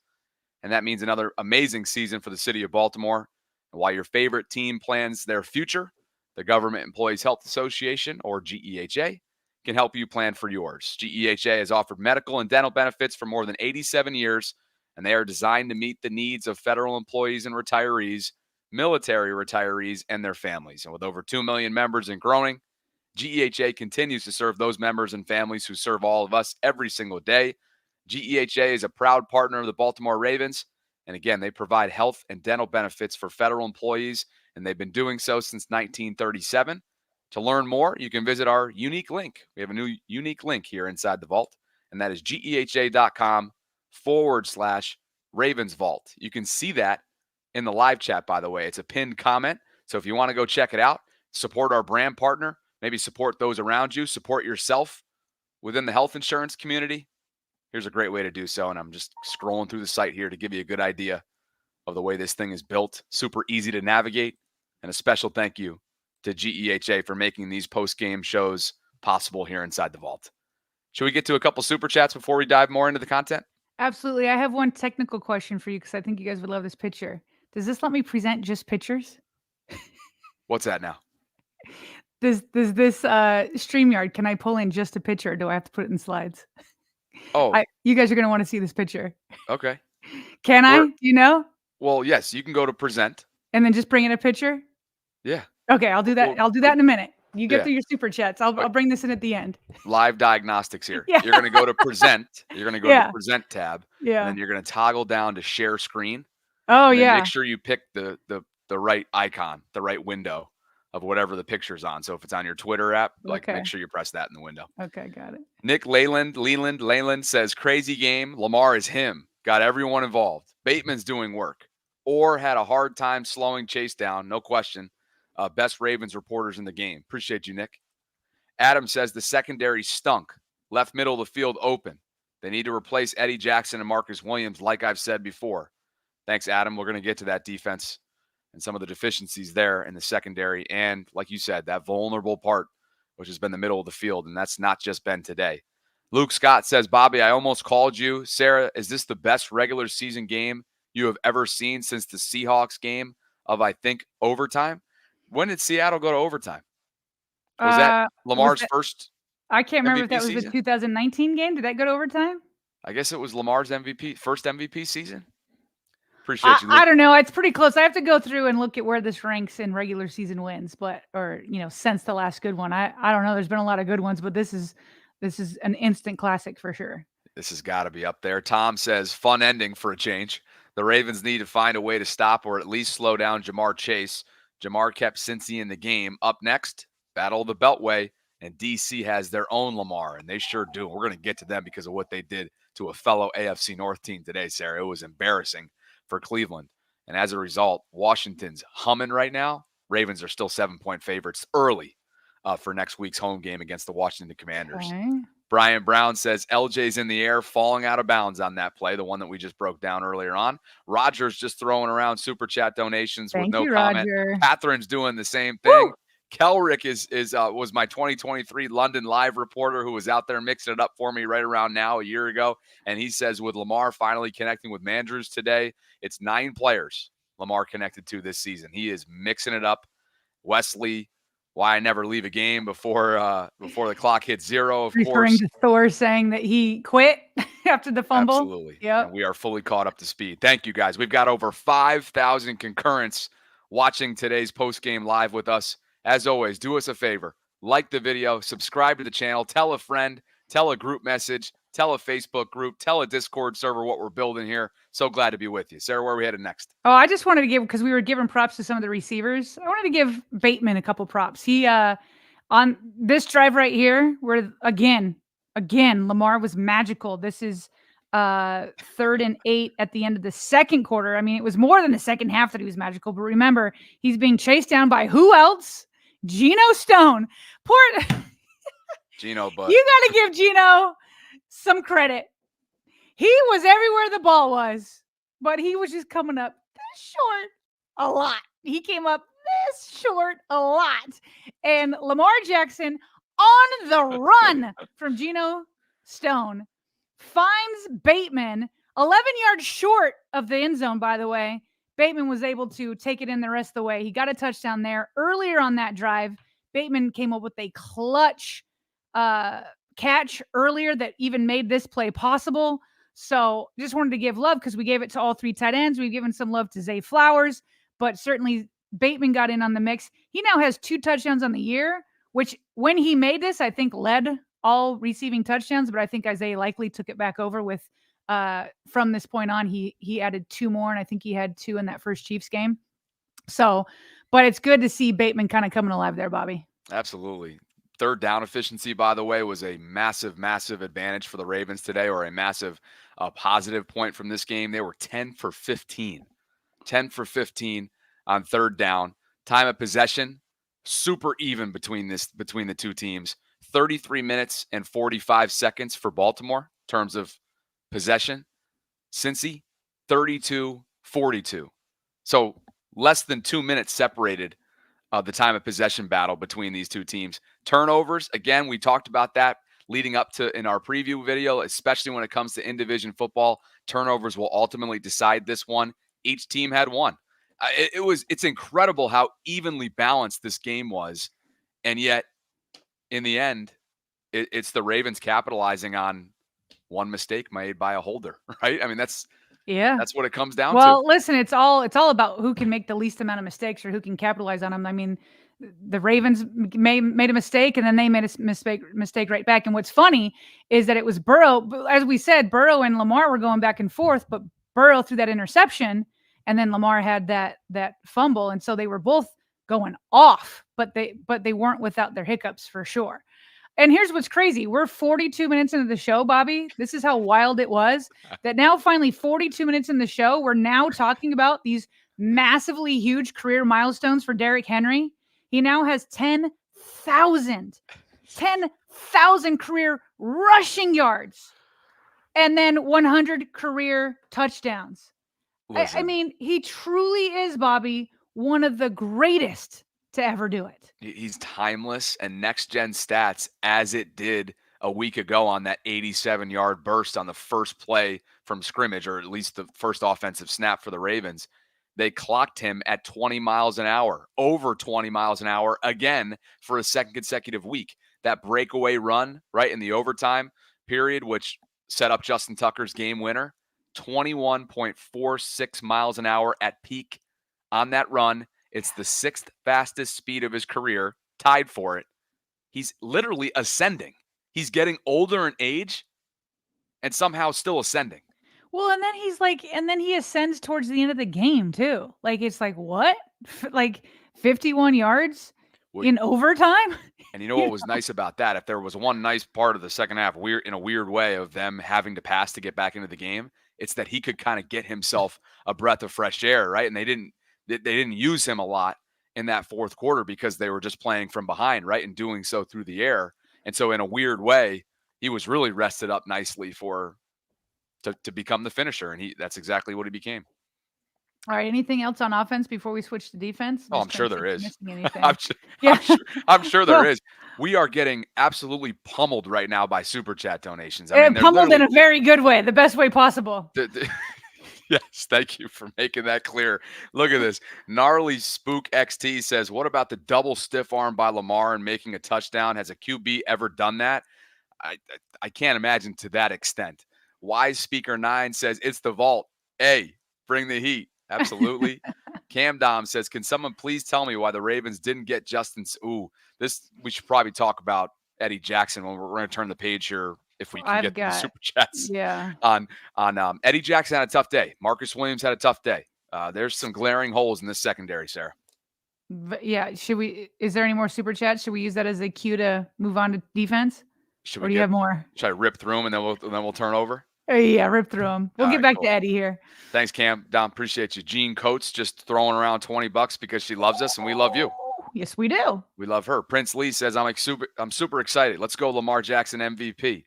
And that means another amazing season for the city of Baltimore. And while your favorite team plans their future, the Government Employees Health Association, or GEHA, can help you plan for yours. GEHA has offered medical and dental benefits for more than 87 years, and they are designed to meet the needs of federal employees and retirees, military retirees, and their families. And with over 2 million members and growing, GEHA continues to serve those members and families who serve all of us every single day. GEHA is a proud partner of the Baltimore Ravens. And again, they provide health and dental benefits for federal employees, and they've been doing so since 1937. To learn more, you can visit our unique link. We have a new unique link here inside the vault, and that is GEHA.com/RavensVault. You can see that in the live chat, by the way. It's a pinned comment. So if you want to go check it out, support our brand partner, maybe support those around you, support yourself within the health insurance community, here's a great way to do so. And I'm just scrolling through the site here to give you a good idea of the way this thing is built. Super easy to navigate. And a special thank you to GEHA for making these post-game shows possible here inside the vault. Should we get to a couple super chats before we dive more into the content? Absolutely. I have one technical question for you because I think you guys would love this picture. Does this let me present just pictures? What's that now? Does this StreamYard, can I pull in just a picture or do I have to put it in slides? Oh, You guys are going to want to see this picture. okay. Can I? Do you know? Well, yes, you can go to present. And then just bring in a picture? Yeah. Okay, I'll do that. I'll do that in a minute. You get Yeah. through your super chats. I'll bring this in at the end. Live diagnostics here. Yeah. You're going to go to present. You're going to go to the present tab. Yeah. And then you're going to toggle down to share screen. Oh, and then yeah. Make sure you pick the right icon, the right window of whatever the picture's on. So if it's on your Twitter app, like make sure you press that in the window. Okay, got it. Nick Leyland says, crazy game. Lamar is him. Got everyone involved. Bateman's doing work. Or had a hard time slowing Chase down. No question. Best Ravens reporters in the game. Appreciate you, Nick. Adam says the secondary stunk. Left middle of the field open. They need to replace Eddie Jackson and Marcus Williams, like I've said before. Thanks, Adam. We're going to get to that defense and some of the deficiencies there in the secondary. And like you said, that vulnerable part, which has been the middle of the field. And that's not just been today. Luke Scott says, Bobby, I almost called you. Sarah, is this the best regular season game you have ever seen since the Seahawks game of, I think, overtime? When did Seattle go to overtime? Was that Lamar's first? I can't remember MVP if that was season? the 2019 game. Did that go to overtime? I guess it was Lamar's first MVP season. Appreciate you, Luke. I don't know. It's pretty close. I have to go through and look at where this ranks in regular season wins, since the last good one. I don't know. There's been a lot of good ones, but this is an instant classic for sure. This has got to be up there. Tom says, fun ending for a change. The Ravens need to find a way to stop or at least slow down Jamar Chase. Jamar kept Cincy in the game. Up next, Battle of the Beltway, and DC has their own Lamar, and they sure do. We're going to get to them because of what they did to a fellow AFC North team today, Sarah. It was embarrassing for Cleveland. And as a result, Washington's humming right now. Ravens are still 7-point favorites early for next week's home game against the Washington Commanders. Okay. Brian Brown says LJ's in the air, falling out of bounds on that play, the one that we just broke down earlier on. Roger's just throwing around super chat donations with no comment. Roger. Catherine's doing the same thing. Woo! Kelrick was my 2023 London live reporter who was out there mixing it up for me right around now a year ago. And he says with Lamar finally connecting with Mandrews today, it's 9 players Lamar connected to this season. He is mixing it up. Wesley, why I never leave a game before the clock hits 0, of Referring course. to Thor saying that he quit after the fumble. Absolutely. Yeah. We are fully caught up to speed. Thank you, guys. We've got over 5,000 concurrents watching today's post-game live with us. As always, do us a favor. Like the video, subscribe to the channel, tell a friend, tell a group message, tell a Facebook group, tell a Discord server what we're building here. So glad to be with you. Sarah, where are we headed next? Oh, I just wanted to give, because we were giving props to some of the receivers, I wanted to give Bateman a couple props. He, on this drive right here, where again, Lamar was magical. This is 3rd and 8 at the end of the second quarter. I mean, it was more than the second half that he was magical, but remember, he's being chased down by who else? Geno Stone. Poor Geno, but you got to give Geno some credit. He was everywhere the ball was, but he was just coming up this short a lot. He came up this short a lot. And Lamar Jackson on the run from Geno Stone finds Bateman 11 yards short of the end zone, by the way. Bateman was able to take it in the rest of the way. He got a touchdown there. Earlier on that drive, Bateman came up with a clutch catch earlier that even made this play possible. So just wanted to give love because we gave it to all 3 tight ends. We've given some love to Zay Flowers, but certainly Bateman got in on the mix. He now has 2 touchdowns on the year, which when he made this, I think led all receiving touchdowns, but I think Isaiah likely took it back over with from this point on. He added 2 more, and I think he had 2 in that first Chiefs game. So, but it's good to see Bateman kind of coming alive there, Bobby. Absolutely. 3rd down efficiency, by the way, was a massive, massive advantage for the Ravens today, or a massive positive point from this game. They were 10 for 15. 10 for 15 on 3rd down. Time of possession, super even between the two teams. 33 minutes and 45 seconds for Baltimore in terms of possession. Cincy, 32-42. So less than 2 minutes separated the time of possession battle between these two teams. Turnovers, again, we talked about that. leading up to in our preview video, especially when it comes to in-division football. Turnovers will ultimately decide this one. Each team had one. It's incredible how evenly balanced this game was. And yet, in the end, it's the Ravens capitalizing on one mistake made by a holder, right? I mean, that's what it comes down to. Well, listen, it's all about who can make the least amount of mistakes or who can capitalize on them. I mean, the Ravens made a mistake and then they made a mistake right back. And what's funny is that it was Burrow. As we said, Burrow and Lamar were going back and forth, but Burrow threw that interception and then Lamar had that fumble. And so they were both going off, but they weren't without their hiccups for sure. And here's what's crazy. We're 42 minutes into the show, Bobby. This is how wild it was that now finally 42 minutes in the show, we're now talking about these massively huge career milestones for Derrick Henry. He now has 10,000 career rushing yards and then 100 career touchdowns. I mean, he truly is, Bobby, one of the greatest to ever do it. He's timeless and next-gen stats, as it did a week ago on that 87-yard burst on the first play from scrimmage, or at least the first offensive snap for the Ravens. They clocked him at 20 miles an hour, over 20 miles an hour again for a second consecutive week. That breakaway run right in the overtime period, which set up Justin Tucker's game winner, 21.46 miles an hour at peak on that run. It's the 6th fastest speed of his career, tied for it. He's literally ascending. He's getting older in age and somehow still ascending. Well, and then he ascends towards the end of the game too. Like, it's like, what? Like 51 yards in overtime? And you know what was nice about that? If there was one nice part of the second half, in a weird way, of them having to pass to get back into the game, it's that he could kind of get himself a breath of fresh air, right? And they didn't use him a lot in that fourth quarter because they were just playing from behind, right? And doing so through the air. And so in a weird way, he was really rested up nicely to become the finisher. And that's exactly what he became. All right. Anything else on offense before we switch to defense? Oh, I'm sure there is. I'm sure there is. We are getting absolutely pummeled right now by Super Chat donations. I mean, pummeled in a very good way, the best way possible. Yes, thank you for making that clear. Look at this. Gnarly Spook XT says, what about the double stiff arm by Lamar and making a touchdown? Has a QB ever done that? I can't imagine to that extent. Wise Speaker 9 says, it's the vault. Hey, bring the heat. Absolutely. Cam Dom says, can someone please tell me why the Ravens didn't get Justin's? We should probably talk about Eddie Jackson when we're going to turn the page here. If we can get the Super Chats on Eddie Jackson had a tough day. Marcus Williams had a tough day. There's some glaring holes in this secondary, Sarah. Yeah. Is there any more Super Chats? Should we use that as a cue to move on to defense? Or do you have more? Should I rip through them and then we'll turn over? Yeah, rip through them. We'll get back to Eddie here. Thanks, Cam. Dom, appreciate you. Jean Coates just throwing around $20 because she loves us and we love you. Yes, we do. We love her. Prince Lee says, I'm super excited. Let's go Lamar Jackson MVP.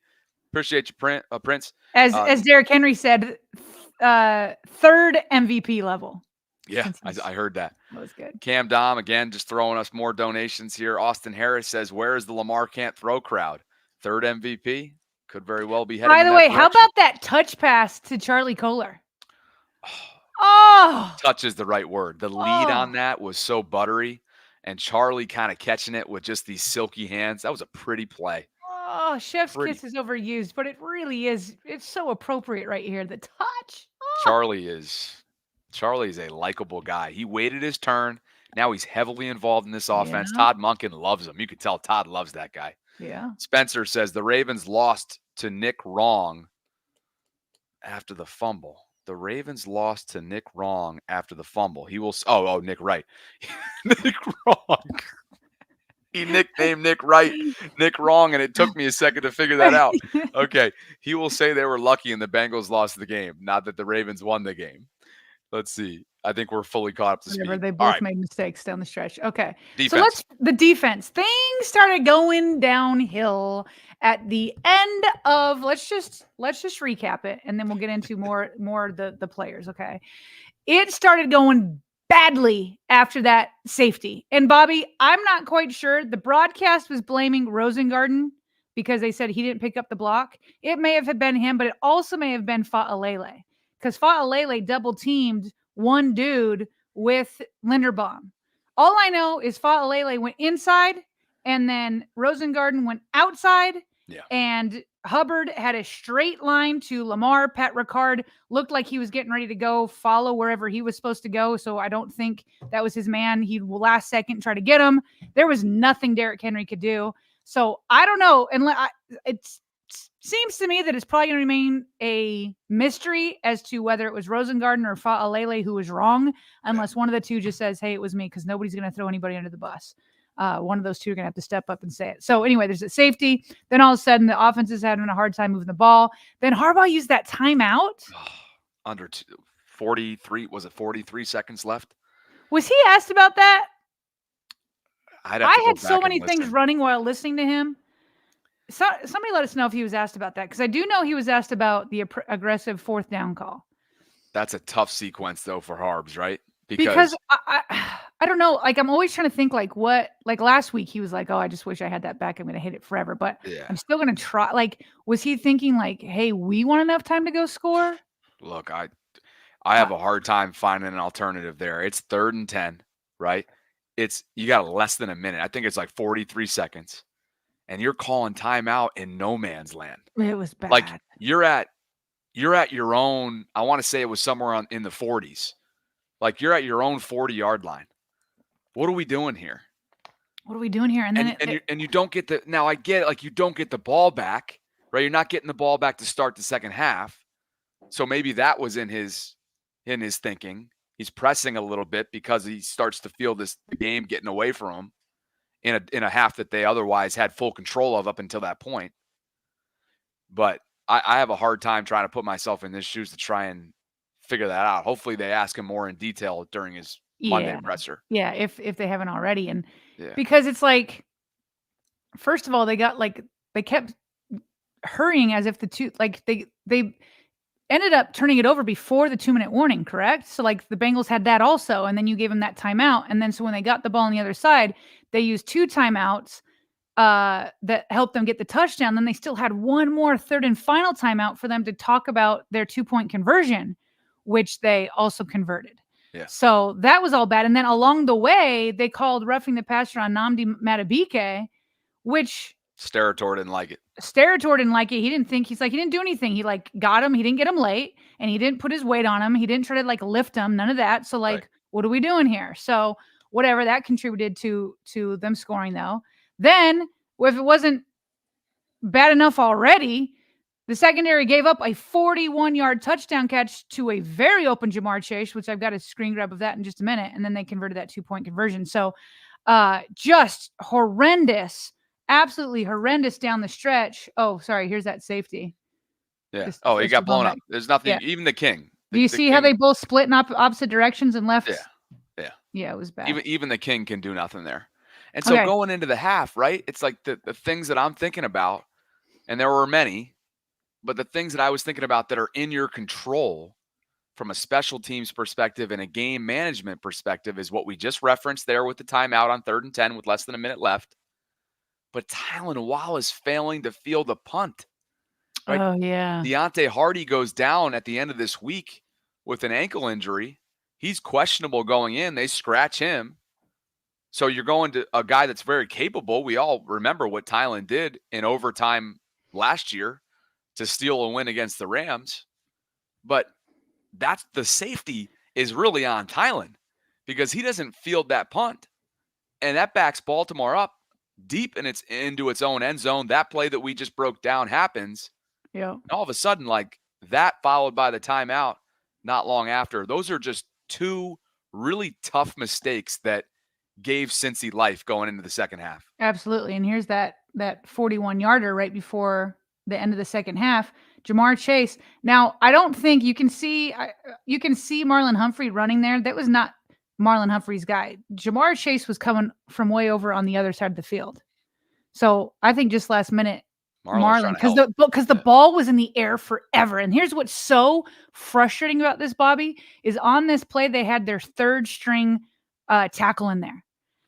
Appreciate you, Prince. As Derrick Henry said, third MVP level. Yeah, I heard that. That was good. Cam Dom, again, just throwing us more donations here. Austin Harris says, where is the Lamar can't throw crowd? Third MVP? Could very well be heading. By the way, how about that touch pass to Charlie Kohler? Oh, touch is the right word. The lead on that was so buttery, and Charlie kind of catching it with just these silky hands. That was a pretty play. Oh, chef's kiss is overused, but it really is. It's so appropriate right here. The touch. Oh. Charlie is a likable guy. He waited his turn. Now he's heavily involved in this offense. Yeah. Todd Monken loves him. You could tell Todd loves that guy. Yeah. Spencer says the Ravens lost to Nick Wrong after the fumble. The Ravens lost to Nick Wrong after the fumble. He will. Oh, Nick Wright. Nick Wrong. He nicknamed Nick Wright Nick Wrong, and it took me a second to figure that out. Okay. He will say they were lucky and the Bengals lost the game, not that the Ravens won the game. Let's see. I think we're fully caught up to speed. They both made mistakes down the stretch. Okay. Defense. So the defense. Things started going downhill at the end of let's just recap it and then we'll get into more the players. Okay. It started going badly after that safety. And Bobby, I'm not quite sure. The broadcast was blaming Rosengarten because they said he didn't pick up the block. It may have been him, but it also may have been Fa'alele, because Fa'alele double teamed one dude with Linderbaum. All I know is Fa'alele went inside, and then Rosengarten went outside. Yeah. And Hubbard had a straight line to Lamar. Pat Ricard looked like he was getting ready to go follow wherever he was supposed to go. So I don't think that was his man. He last second try to get him. There was nothing Derrick Henry could do. So I don't know. And it seems to me that it's probably going to remain a mystery as to whether it was Rosengarten or Fa'alele who was wrong, unless one of the two just says, hey, it was me, because nobody's going to throw anybody under the bus. One of those two are going to have to step up and say it. So anyway, there's a safety. Then all of a sudden, the offense is having a hard time moving the ball. Then Harbaugh used that timeout. Under 43, was it 43 seconds left? Was he asked about that? I had so many things running while listening to him. So, somebody let us know if he was asked about that, because I do know he was asked about the aggressive fourth down call. That's a tough sequence, though, for Harbs, right? Because I don't know. Like, I'm always trying to think, like, what, like last week he was like, oh, I just wish I had that back. I'm going to hit it forever. But I'm still going to try. Like, was he thinking like, hey, we want enough time to go score? Look, I have a hard time finding an alternative there. It's 3rd and 10, right? You got less than a minute. I think it's like 43 seconds. And you're calling timeout in no man's land. It was bad. Like, you're at your own, I want to say it was somewhere in the 40s. Like, you're at your own 40-yard line. What are we doing here? What are we doing here? And then you don't get the, now I get it, like, you don't get the ball back, right? You're not getting the ball back to start the second half. So maybe that was in his thinking. He's pressing a little bit because he starts to feel the game getting away from him in a half that they otherwise had full control of up until that point. But I have a hard time trying to put myself in his shoes to try and figure that out. Hopefully they ask him more in detail during his Monday presser. Yeah, if they haven't already. And because it's like, first of all, they kept hurrying as if the two, like they ended up turning it over before the 2-minute warning, correct? So like the Bengals had that also, and then you gave them that timeout. And then so when they got the ball on the other side, they used 2 timeouts that helped them get the touchdown. Then they still had one more 3rd and final timeout for them to talk about their 2-point conversion, which they also converted. Yeah. So that was all bad. And then along the way, they called roughing the passer on Nnamdi Madubuike, which Sterator didn't like it. Sterator didn't like it. He didn't do anything. He like got him. He didn't get him late, and he didn't put his weight on him. He didn't try to like lift him. None of that. So like, What are we doing here? So whatever, that contributed to them scoring though. Then if it wasn't bad enough already, the secondary gave up a 41-yard touchdown catch to a very open Jamar Chase, which I've got a screen grab of that in just a minute. And then they converted that 2-point conversion. So just horrendous. Absolutely horrendous down the stretch. Oh, sorry. Here's that safety. Yeah. He got blown up. There's nothing. Yeah. Even the King. Do you see how they both split in opposite directions and left? Yeah. Yeah, it was bad. Even the King can do nothing there. And so going into the half, right? It's like the things that I'm thinking about, and there were many, but the things that I was thinking about that are in your control from a special teams perspective and a game management perspective is what we just referenced there with the timeout on 3rd and 10 with less than a minute left. But Tylan Wallace failing to field the punt. Right? Oh, yeah. Deontay Hardy goes down at the end of this week with an ankle injury. He's questionable going in. They scratch him. So you're going to a guy that's very capable. We all remember what Tylan did in overtime last year to steal a win against the Rams. But that's the safety is really on Tylan because he doesn't field that punt. And that backs Baltimore up deep into its own end zone. That play that we just broke down happens. Yeah. And all of a sudden, like that followed by the timeout not long after. Those are just 2 really tough mistakes that gave Cincy life going into the second half. Absolutely. And here's that 41-yarder right before the end of the second half. Jamar Chase. Now, I don't think you can see Marlon Humphrey running there. That was not Marlon Humphrey's guy. Jamar Chase was coming from way over on the other side of the field. So I think just last minute, Marlon, because the ball was in the air forever. And here's what's so frustrating about this, Bobby, is on this play, they had their 3rd string tackle in there.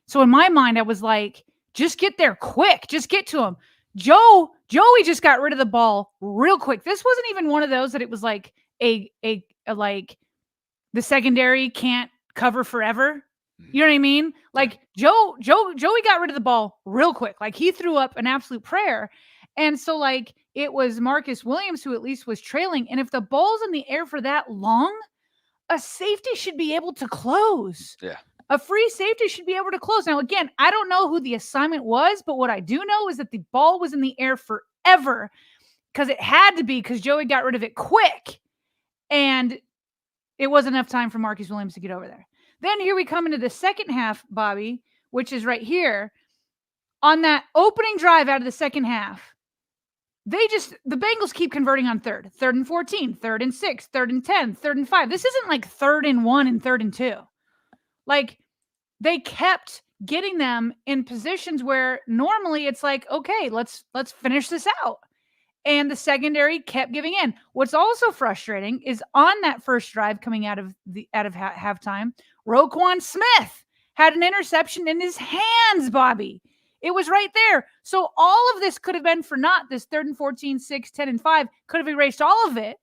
So in my mind, I was like, just get there quick. Just get to him. Joey just got rid of the ball real quick. This wasn't even one of those that it was like a like the secondary can't cover forever. You know what I mean? Like Joey got rid of the ball real quick. Like he threw up an absolute prayer. And so like it was Marcus Williams who at least was trailing. And if the ball's in the air for that long, a safety should be able to close. Yeah. A free safety should be able to close. Now, again, I don't know who the assignment was, but what I do know is that the ball was in the air forever because it had to be because Joey got rid of it quick. And it wasn't enough time for Marcus Williams to get over there. Then here we come into the second half, Bobby, which is right here. On that opening drive out of the second half, the Bengals keep converting on third and 14, 3rd and 6, 3rd and 10, 3rd and 5. This isn't like 3rd and 1 and 3rd and 2. Like they kept getting them in positions where normally it's like, okay, let's finish this out. And the secondary kept giving in. What's also frustrating is on that first drive coming out of halftime, Roquan Smith had an interception in his hands, Bobby. It was right there. So all of this could have been for naught. This 3rd and 14, 6, 10 and 5 could have erased all of it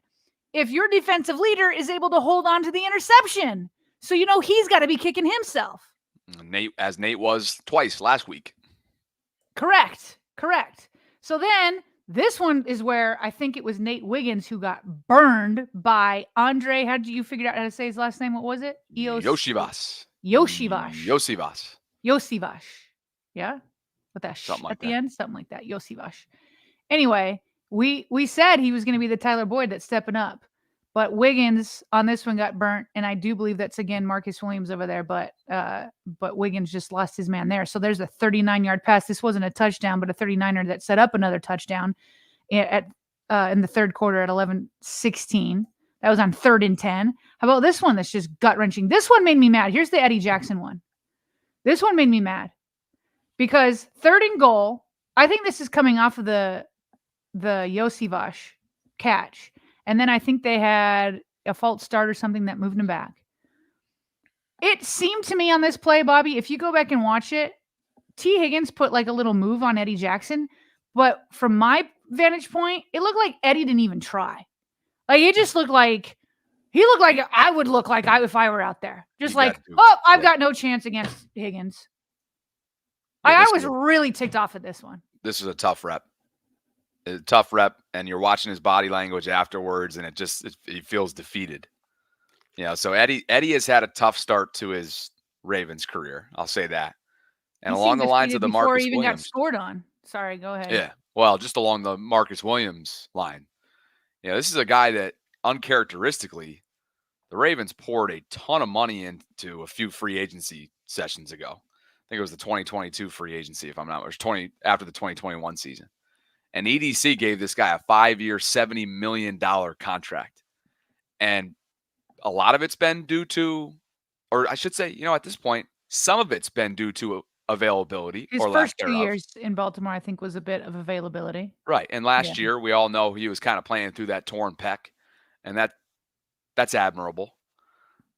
if your defensive leader is able to hold on to the interception. So, he's got to be kicking himself. Nate was twice last week. Correct. So then this one is where I think it was Nate Wiggins who got burned by Andre. How did you figure out how to say his last name? What was it? Yosivas. Yeah? With that something like at the end? Something like that. Yosivas. Anyway, we said he was going to be the Tyler Boyd that's stepping up. But Wiggins on this one got burnt, and I do believe that's, again, Marcus Williams over there. But Wiggins just lost his man there. So there's a 39-yard pass. This wasn't a touchdown, but a 39er that set up another touchdown in the third quarter at 11-16. That was on 3rd and 10. How about this one that's just gut-wrenching? This one made me mad. Here's the Eddie Jackson one. This one made me mad because 3rd and goal, I think this is coming off of the Yosivas catch. And then I think they had a false start or something that moved him back. It seemed to me on this play, Bobby, if you go back and watch it, T. Higgins put like a little move on Eddie Jackson. But from my vantage point, it looked like Eddie didn't even try. Like it just looked like I would look like if I were out there. Just like, I've got no chance against Higgins. I was really ticked off at this one. This is a tough rep. And you're watching his body language afterwards, and he feels defeated. So Eddie has had a tough start to his Ravens career. I'll say that. And along the lines of the Marcus even Williams. Got scored on. Sorry, go ahead. Yeah. Well, just along the Marcus Williams line. This is a guy that uncharacteristically, the Ravens poured a ton of money into a few free agency sessions ago. I think it was the 2022 free agency, if I'm not, or after the 2021 season. And EDC gave this guy a 5-year, $70 million contract. And a lot of it's been due to, or I should say, at this point, some of it's been due to availability. His first 2 years in Baltimore, I think, was a bit of availability. Right. And last year, we all know he was kind of playing through that torn pec. And that's admirable.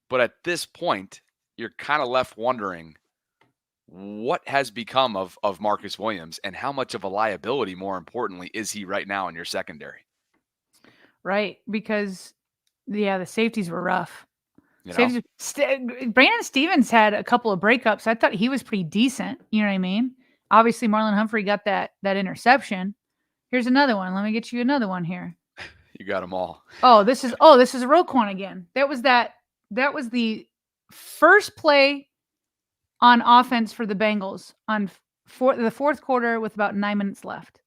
But at this point, you're kind of left wondering, what has become of Marcus Williams and how much of a liability, more importantly, is he right now in your secondary? Right. Because, the safeties were rough. Brandon Stevens had a couple of breakups. I thought he was pretty decent. You know what I mean? Obviously, Marlon Humphrey got that interception. Here's another one. Let me get you another one here. You got them all. This is Roquan again. That was the first play on offense for the Bengals on the fourth quarter with about 9 minutes left.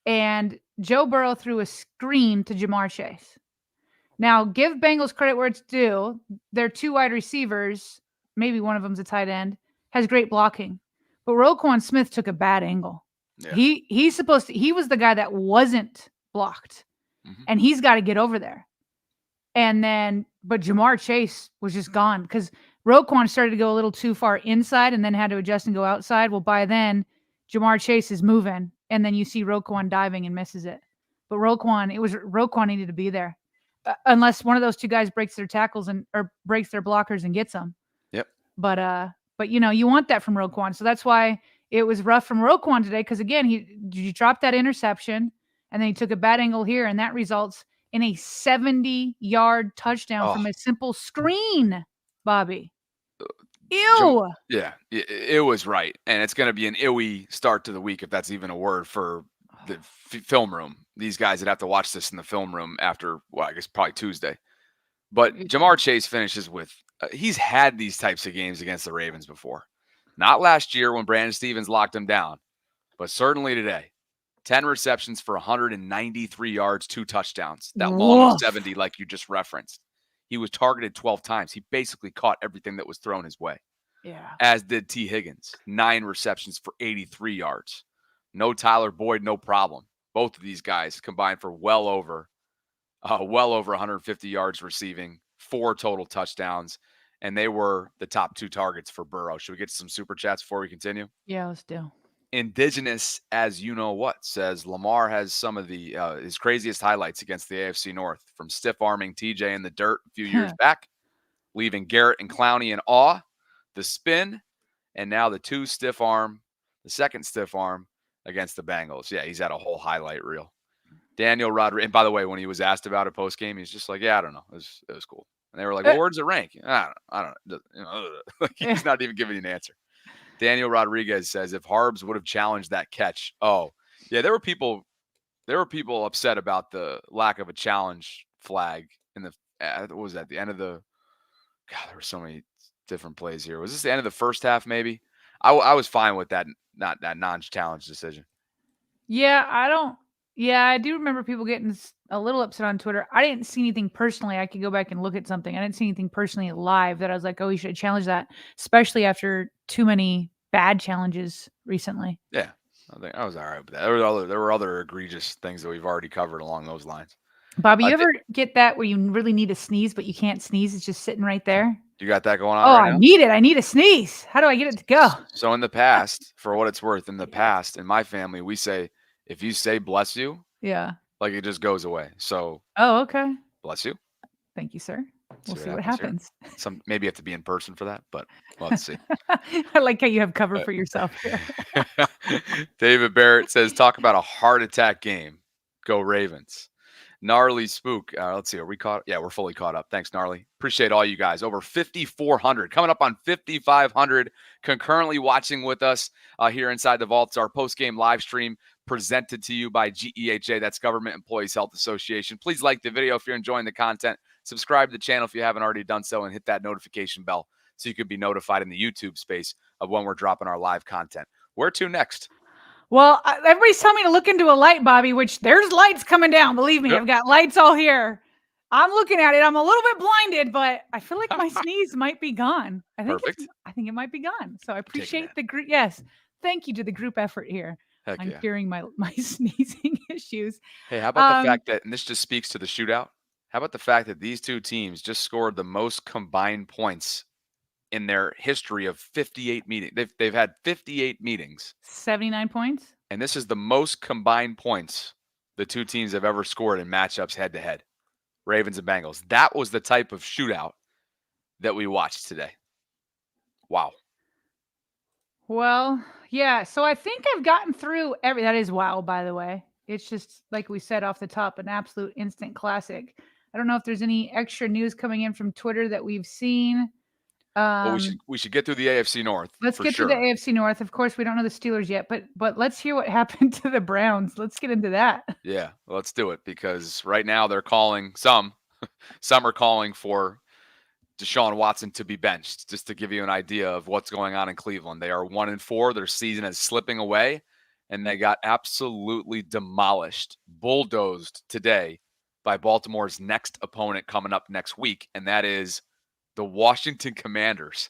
And Joe Burrow threw a screen to Jamar Chase. Now, give Bengals credit where it's due. Their 2 wide receivers, maybe one of them's a tight end, has great blocking. But Roquan Smith took a bad angle. Yeah. He was the guy that wasn't blocked. Mm-hmm. And he's got to get over there. But Jamar Chase was just gone because Roquan started to go a little too far inside and then had to adjust and go outside. Well, by then, Jamar Chase is moving, and then you see Roquan diving and misses it. But Roquan needed to be there, unless one of those 2 guys breaks their tackles or breaks their blockers and gets them. Yep. But you want that from Roquan, so that's why it was rough from Roquan today because, again, he dropped that interception, and then he took a bad angle here, and that results in a 70-yard touchdown from a simple screen, Bobby. Ew. Yeah, it was right. And it's going to be an ewy start to the week, if that's even a word, for the film room. These guys that have to watch this in the film room after, well, I guess probably Tuesday. But Jamar Chase finishes with, he's had these types of games against the Ravens before. Not last year when Brandon Stevens locked him down, but certainly today. 10 receptions for 193 yards, 2 touchdowns. That long of 70 like you just referenced. He was targeted 12 times. He basically caught everything that was thrown his way. Yeah. As did T. Higgins. 9 receptions for 83 yards. No Tyler Boyd, no problem. Both of these guys combined for well over 150 yards receiving, 4 total touchdowns, and they were the top 2 targets for Burrow. Should we get to some super chats before we continue? Yeah, let's do. Indigenous as you know what says Lamar has some of the his craziest highlights against the AFC North, from stiff arming TJ in the dirt a few years back, leaving Garrett and Clowney in awe, the spin, and now the second stiff arm against the Bengals. Yeah, he's had a whole highlight reel. Daniel Rodriguez, and by the way, when he was asked about it post game, he's just like, yeah, I don't know, it was cool. And they were like, well, where does it rank? I don't know. Like, he's not even giving you an answer. Daniel Rodriguez says, if Harbs would have challenged that catch. Oh, yeah, there were people upset about the lack of a challenge flag in the, what was that, the end of the, God, there were so many different plays here. Was this the end of the first half, maybe? I was fine with that, not that non-challenge decision. Yeah, I do remember people getting a little upset on Twitter. I didn't see anything personally. I could go back and look at something. I didn't see anything personally live that I was like, oh, you should challenge that, especially after too many bad challenges recently. Yeah, I think I was all right with that. There were other egregious things that we've already covered along those lines. Bobby, you ever get that where you really need a sneeze, but you can't sneeze? It's just sitting right there. You got that going on? Oh, right now? I need it. I need a sneeze. How do I get it to go? So in the past, for what it's worth, in my family, we say, if you say bless you, like it just goes away. So, oh, okay. Bless you. Thank you, sir. We'll see what happens. Maybe you have to be in person for that, but we'll have to see. I like how you have cover for yourself here. David Barrett says, talk about a heart attack game. Go Ravens. Gnarly Spook. Let's see. Are we caught? Yeah, we're fully caught up. Thanks, Gnarly. Appreciate all you guys. Over 5,400. Coming up on 5,500. Concurrently watching with us here inside the vaults. Our post-game live stream presented to you by GEHA. That's Government Employees Health Association. Please like the video if you're enjoying the content. Subscribe to the channel if you haven't already done so, and hit that notification bell so you can be notified in the YouTube space of when we're dropping our live content. Where to next? Well, everybody's telling me to look into a light, Bobby, which there's lights coming down. Believe me, I've got lights all here. I'm looking at it. I'm a little bit blinded, but I feel like my sneeze might be gone. I think it might be gone. So I appreciate the group. Yes. Thank you to the group effort here. I'm curing my sneezing issues. Hey, how about the fact that, and this just speaks to the shootout, how about the fact that these two teams just scored the most combined points in their history of 58 meetings? They've had 58 meetings. 79 points. And this is the most combined points the two teams have ever scored in matchups head-to-head. Ravens and Bengals. That was the type of shootout that we watched today. Wow. Well, yeah. So I think I've gotten through that is wow, by the way. It's just, like we said off the top, an absolute instant classic. I don't know if there's any extra news coming in from Twitter that we've seen. Well, we should get through the AFC North. Let's get to the AFC North. Of course, we don't know the Steelers yet, but let's hear what happened to the Browns. Let's get into that. Yeah, let's do it, because right now they're calling some are calling for Deshaun Watson to be benched, just to give you an idea of what's going on in Cleveland. They are 1-4. Their season is slipping away, and they got absolutely demolished, bulldozed today by Baltimore's next opponent coming up next week, and that is the Washington Commanders.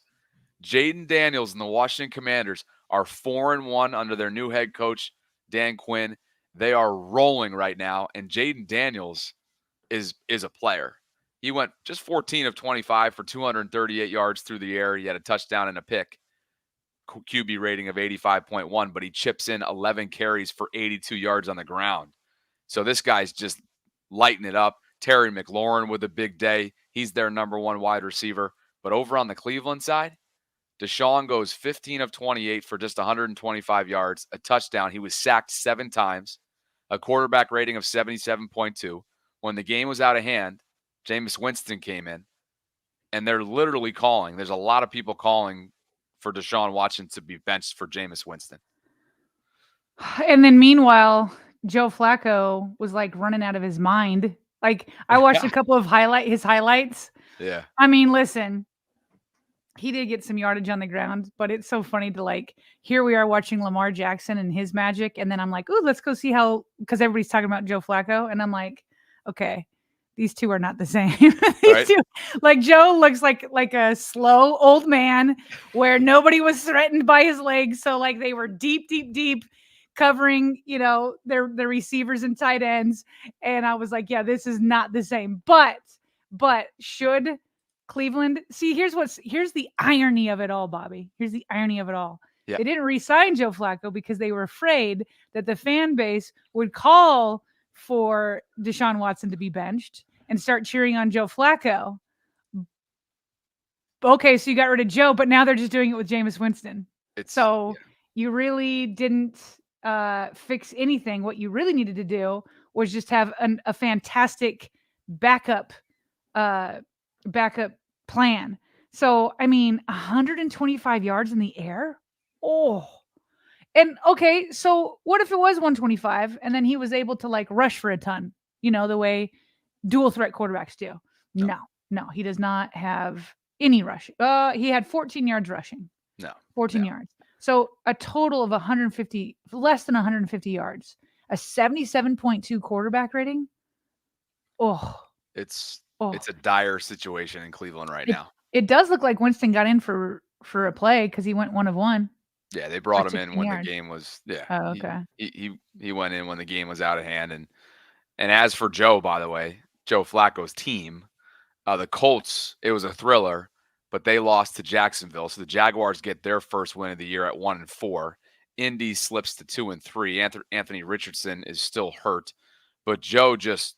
Jaden Daniels and the Washington Commanders are 4-1 under their new head coach, Dan Quinn. They are rolling right now, and Jaden Daniels is a player. He went just 14 of 25 for 238 yards through the air. He had a touchdown and a pick. QB rating of 85.1, but he chips in 11 carries for 82 yards on the ground. So this guy's just lighting it up. Terry McLaurin with a big day. He's their number one wide receiver. But over on the Cleveland side, Deshaun goes 15 of 28 for just 125 yards, a touchdown. He was sacked 7 times, a quarterback rating of 77.2. When the game was out of hand, Jameis Winston came in, and they're literally calling. There's a lot of people calling for Deshaun Watson to be benched for Jameis Winston. And then meanwhile, Joe Flacco was like running out of his mind. Like I watched a couple of his highlights. Yeah. I mean, listen, he did get some yardage on the ground, but it's so funny to like, here we are watching Lamar Jackson and his magic. And then I'm like, ooh, let's go see how, because everybody's talking about Joe Flacco. And I'm like, okay, these two are not the same. These two, like Joe looks like a slow old man where nobody was threatened by his legs. So like they were deep covering, their receivers and tight ends. And I was like, yeah, this is not the same. But should Cleveland see, here's the irony of it all, Bobby. Here's the irony of it all. Yeah. They didn't re-sign Joe Flacco because they were afraid that the fan base would call for Deshaun Watson to be benched and start cheering on Joe Flacco. Okay, so you got rid of Joe, but now they're just doing it with Jameis Winston. You really didn't fix anything. What you really needed to do was just have a fantastic backup plan. So, I mean, 125 yards in the air. Oh, and okay. So what if it was 125 and then he was able to like rush for a ton, the way dual threat quarterbacks do? No, he does not have any rush. He had 14 yards rushing. 14 yards. So a total of less than 150 yards, a 77.2 quarterback rating. It's a dire situation in Cleveland right now. It does look like Winston got in for a play because he went 1 of 1. Yeah, they brought him in when the game was. Yeah. Oh, okay. He went in when the game was out of hand, and as for Joe, by the way, Joe Flacco's team, the Colts, it was a thriller, but they lost to Jacksonville, so the Jaguars get their first win of the year at 1-4. Indy slips to 2-3. Anthony Richardson is still hurt, but Joe just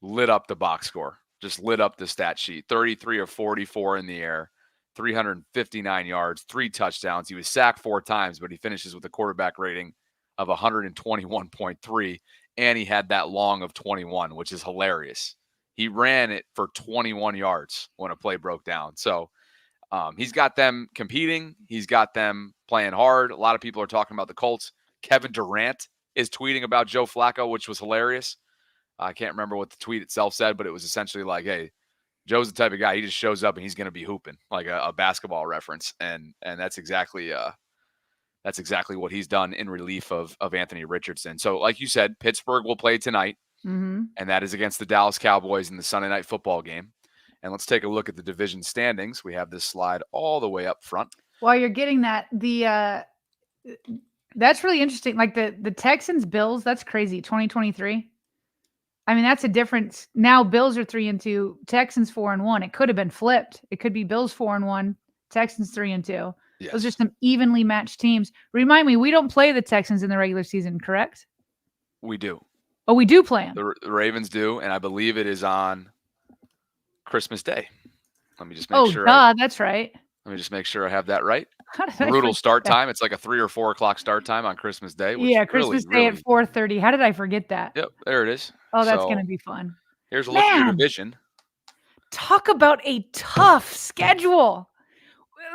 lit up the box score, just lit up the stat sheet. 33 of 44 in the air, 359 yards, 3 touchdowns. He was sacked 4 times, but he finishes with a quarterback rating of 121.3, and he had that long of 21, which is hilarious. He ran it for 21 yards when a play broke down. So he's got them competing. He's got them playing hard. A lot of people are talking about the Colts. Kevin Durant is tweeting about Joe Flacco, which was hilarious. I can't remember what the tweet itself said, but it was essentially like, hey, Joe's the type of guy, he just shows up and he's going to be hooping, like a basketball reference. And that's exactly what he's done in relief of Anthony Richardson. So like you said, Pittsburgh will play tonight, and that is against the Dallas Cowboys in the Sunday night football game. And let's take a look at the division standings. We have this slide all the way up front. While you're getting that, that's really interesting. Like the Texans, Bills, that's crazy. 2023. I mean, that's a difference. Now Bills are 3-2, Texans 4-1. It could have been flipped. It could be Bills 4-1, Texans 3-2. Yes. Those are some evenly matched teams. Remind me, we don't play the Texans in the regular season, correct? We do. Oh, we do play them. The Ravens do, and I believe it is on Christmas Day. Let me just make sure. That's right. Let me just make sure I have that right. How did Brutal start time. It's like a 3 or 4 o'clock start time on Christmas Day. Yeah, Christmas Day at 4:30. How did I forget that? Yep, there it is. Oh, that's going to be fun. Here's a look at your division. Talk about a tough schedule.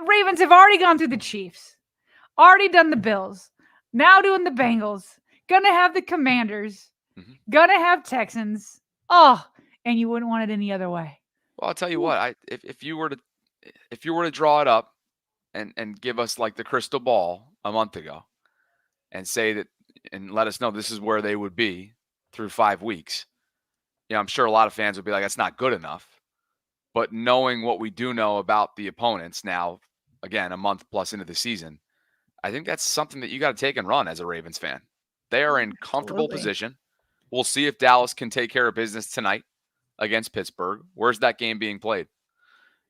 Ravens have already gone through the Chiefs, already done the Bills, now doing the Bengals, gonna have the Commanders, gonna have Texans. Oh, and you wouldn't want it any other way. Well, I'll tell you what. If you were to draw it up and give us like the crystal ball a month ago and say that and let us know this is where they would be through 5 weeks, I'm sure a lot of fans would be like, that's not good enough. But knowing what we do know about the opponents now, again, a month plus into the season, I think that's something that you got to take and run as a Ravens fan. They are in comfortable position. We'll see if Dallas can take care of business tonight against Pittsburgh. Where's that game being played?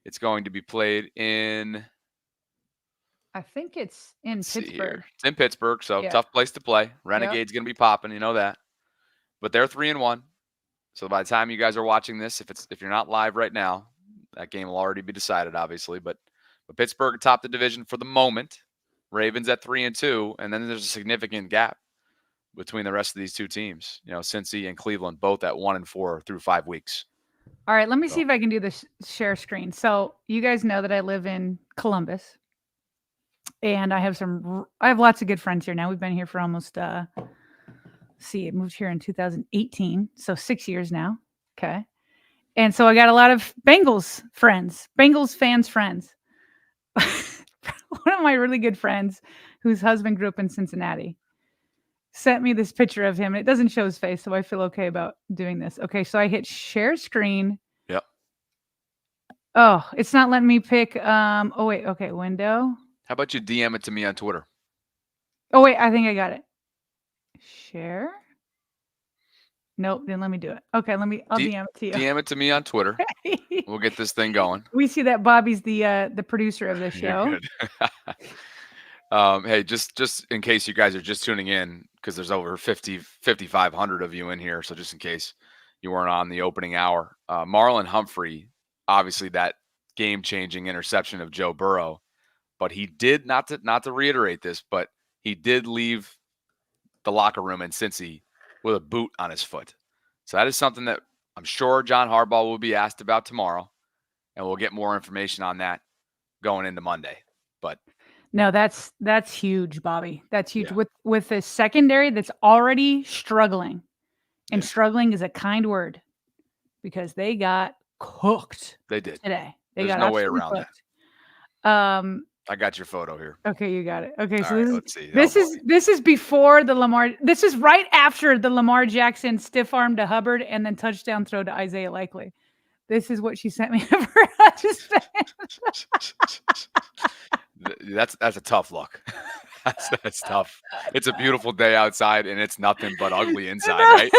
It's going to be played in... I think it's in Pittsburgh. It's in Pittsburgh, so tough place to play. Renegade's going to be popping, you know that. But they're 3-1. So by the time you guys are watching this, if you're not live right now, that game will already be decided, obviously. But But Pittsburgh atop the division for the moment. Ravens at 3-2, and then there's a significant gap between the rest of these two teams. Cincy and Cleveland both at 1-4 through 5 weeks. All right, let me see if I can do this share screen. So you guys know that I live in Columbus, and I have lots of good friends here now. We've been here for almost I moved here in 2018, so 6 years now. Okay. And so I got a lot of Bengals fans friends. One of my really good friends, whose husband grew up in Cincinnati, sent me this picture of him. And it doesn't show his face, so I feel okay about doing this. Okay, so I hit share screen. Yep. Oh, it's not letting me pick. Oh, wait. Okay, window. How about you DM it to me on Twitter? Oh, wait. I think I got it. Share. Nope, didn't let me do it. Okay, I'll DM it to you. DM it to me on Twitter. We'll get this thing going. We see that Bobby's the producer of the show. Hey, just in case you guys are just tuning in, because there's over 5,500 of you in here, so just in case you weren't on the opening hour, Marlon Humphrey, obviously that game-changing interception of Joe Burrow, but he did, not to reiterate this, but he did leave the locker room in Cincy with a boot on his foot. So that is something that I'm sure John Harbaugh will be asked about tomorrow, and we'll get more information on that going into Monday. But no, that's huge, Bobby. That's huge. Yeah. With a secondary that's already struggling, and struggling is a kind word, because they got cooked. They did today. There's no way around cooked. that. I got your photo here. Okay, you got it. Okay, so let's see. This is before the Lamar. This is right after the Lamar Jackson stiff arm to Hubbard and then touchdown throw to Isaiah Likely. This is what she sent me over. That's a tough look. That's tough. It's a beautiful day outside, and it's nothing but ugly inside, right?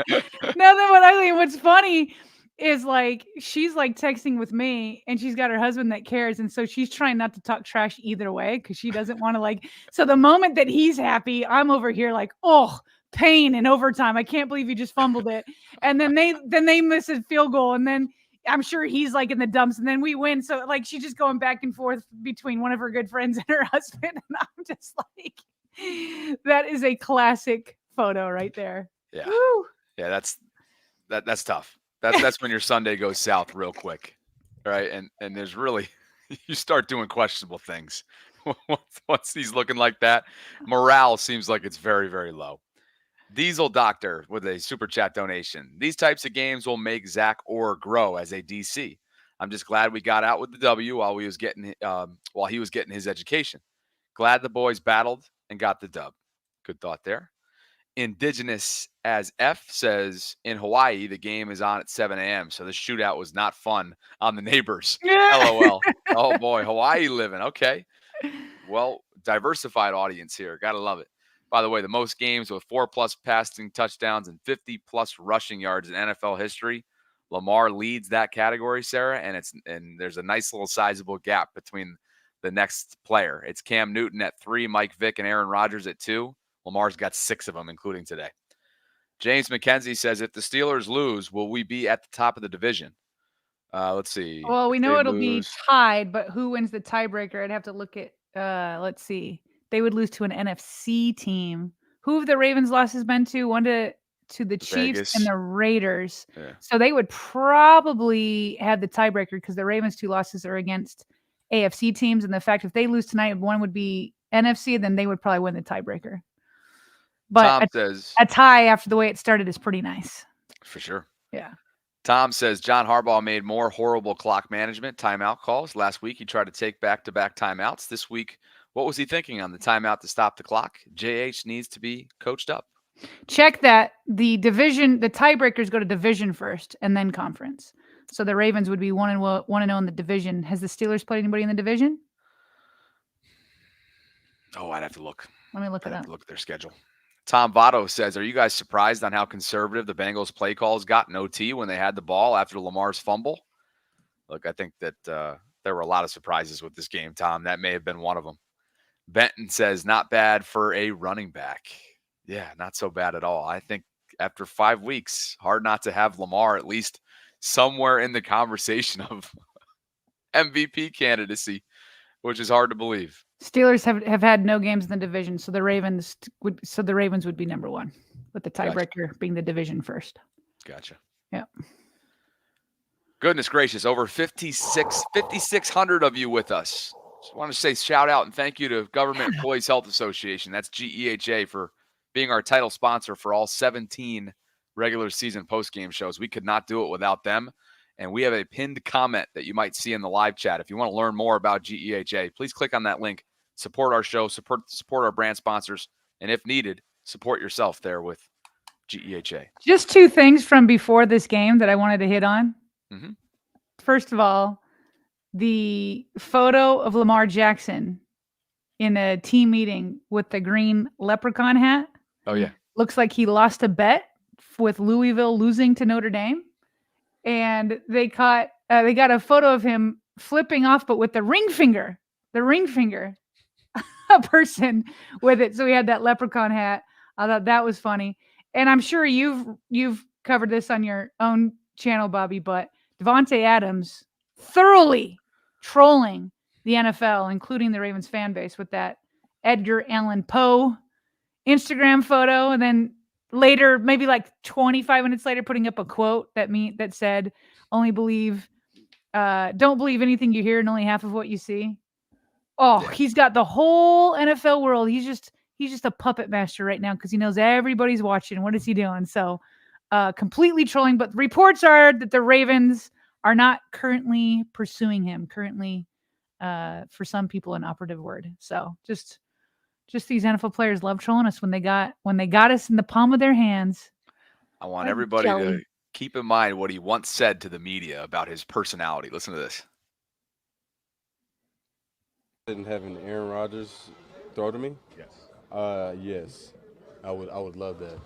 Nothing but ugly. And what's funny is, like, she's like texting with me, and she's got her husband that cares, and so she's trying not to talk trash either way, because she doesn't want to, like, so the moment that he's happy, I'm over here like, oh, pain in overtime. I can't believe you just fumbled it. And then they miss a field goal, and then I'm sure he's like in the dumps, and then we win. So, like, she's just going back and forth between one of her good friends and her husband, and I'm just like, that is a classic photo right there. Yeah. Woo. Yeah, that's tough. That's when your Sunday goes south real quick, right? And there's really, you start doing questionable things. Once he's looking like that, morale seems like it's very, very low. Diesel Doctor with a super chat donation. These types of games will make Zach Orr grow as a DC. I'm just glad we got out with the W while he was getting his education. Glad the boys battled and got the dub. Good thought there. Indigenous as F says, in Hawaii, the game is on at 7 a.m. So the shootout was not fun on the neighbors. LOL. Oh, boy. Hawaii living. Okay. Well, diversified audience here. Got to love it. By the way, the most games with 4+ passing touchdowns and 50+ rushing yards in NFL history. Lamar leads that category, Sarah, and there's a nice little sizable gap between the next player. It's Cam Newton at 3, Mike Vick and Aaron Rodgers at 2. Lamar's got 6 of them, including today. James McKenzie says, if the Steelers lose, will we be at the top of the division? Let's see. Well, we know it'll be tied, but who wins the tiebreaker? I'd have to look at, let's see. They would lose to an NFC team. Who have the Ravens' losses been to? One to the Chiefs Vegas. And the Raiders. Yeah. So they would probably have the tiebreaker, because the Ravens' 2 losses are against AFC teams. And the fact if they lose tonight, one would be NFC, then they would probably win the tiebreaker. But a tie after the way it started is pretty nice. For sure. Yeah. Tom says John Harbaugh made more horrible clock management timeout calls. Last week, he tried to take back-to-back timeouts. This week, what was he thinking on the timeout to stop the clock? JH needs to be coached up. Check that. The tiebreakers go to division first and then conference. So the Ravens would be 1-0 in the division. Has the Steelers played anybody in the division? Oh, I'd have to look. Let me look it up. Look at their schedule. Tom Votto says, are you guys surprised on how conservative the Bengals play calls got in OT when they had the ball after Lamar's fumble? Look, I think that there were a lot of surprises with this game, Tom. That may have been one of them. Benton says, not bad for a running back. Yeah, not so bad at all. I think after 5 weeks, hard not to have Lamar at least somewhere in the conversation of MVP candidacy. which is hard to believe. Steelers have had no games in the division, so the Ravens would be number one, with the tiebreaker being the division first. Gotcha. Yeah. Goodness gracious, over 5,600 of you with us. Just want to say shout out and thank you to Government Employees Health Association. That's GEHA for being our title sponsor for all 17 regular season post-game shows. We could not do it without them. And we have a pinned comment that you might see in the live chat. If you want to learn more about GEHA, please click on that link. Support our show, support our brand sponsors, and if needed, support yourself there with GEHA. Just two things from before this game that I wanted to hit on. Mm-hmm. First of all, the photo of Lamar Jackson in a team meeting with the green leprechaun hat. Oh, yeah. Looks like he lost a bet with Louisville losing to Notre Dame. And they got a photo of him flipping off, but with the ring finger, a person with it. So he had that leprechaun hat. I thought that was funny. And I'm sure you've covered this on your own channel, Bobby, but Devontae Adams thoroughly trolling the NFL, including the Ravens fan base, with that Edgar Allan Poe Instagram photo. And then later, maybe like 25 minutes later, putting up a quote that said, don't believe anything you hear and only half of what you see. Oh, yeah. He's got the whole NFL world. He's just a puppet master right now because he knows everybody's watching. What is he doing? So completely trolling. But reports are that the Ravens are not currently pursuing him. Currently, for some people, an operative word. So just these NFL players love trolling us when they got us in the palm of their hands. I want everybody to keep in mind what he once said to the media about his personality. Listen to this. Didn't having Aaron Rodgers throw to me? Yes. Yes. I would love that.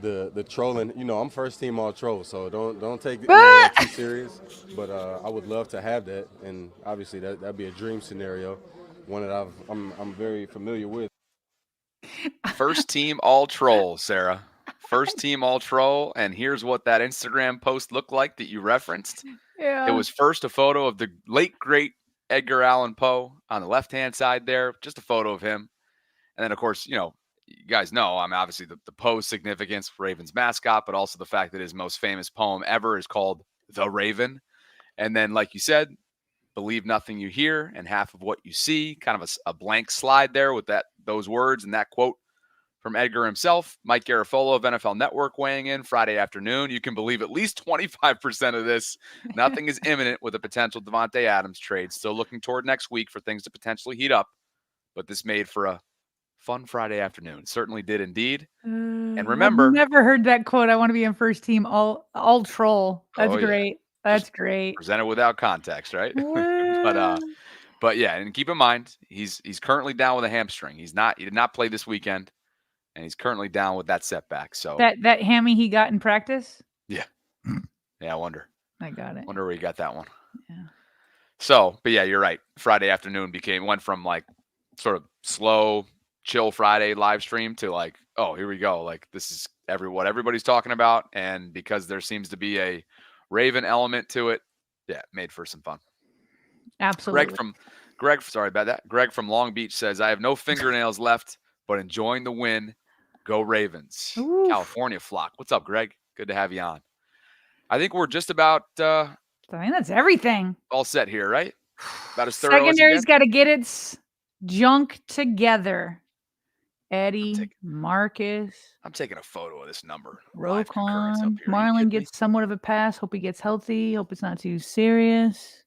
The trolling, I'm first team all troll, so don't take it too serious. But I would love to have that, and obviously that'd be a dream scenario, one that I'm very familiar with. First team all troll, Sarah. First team all troll, and here's what that Instagram post looked like that you referenced. Yeah. It was first a photo of the late great Edgar Allan Poe on the left-hand side there, just a photo of him. And then, of course, you guys know, obviously the Poe's significance, Ravens mascot, but also the fact that his most famous poem ever is called The Raven. And then, like you said, believe nothing you hear and half of what you see, kind of a blank slide there with those words and that quote from Edgar himself. Mike Garafolo of NFL Network weighing in Friday afternoon. You can believe at least 25% of this. Nothing is imminent with a potential Devontae Adams trade. Still looking toward next week for things to potentially heat up, but this made for a fun Friday afternoon. Certainly did indeed. And remember, I've never heard that quote. I want to be in first team all troll. That's great. Yeah. That's great. Presented without context, right? but yeah, and keep in mind, he's currently down with a hamstring. He did not play this weekend, and he's currently down with that setback. So that hammy he got in practice? Yeah. Yeah, I wonder. I got it. Wonder where he got that one. Yeah. So, but yeah, you're right. Friday afternoon went from like sort of slow, chill Friday live stream to like, oh, here we go. Like this is what everybody's talking about. And because there seems to be a Raven element to it, yeah, made for some fun. Absolutely. Greg, sorry about that. Greg from Long Beach says, I have no fingernails left, but enjoying the win. Go Ravens. Oof. California flock. What's up, Greg? Good to have you on. I think we're just about I mean, that's everything. All set here, right? About as thorough Secondary's got to get its junk together. Eddie, Marcus. I'm taking a photo of this number. Roquan. Marlon gets somewhat of a pass. Hope he gets healthy. Hope it's not too serious.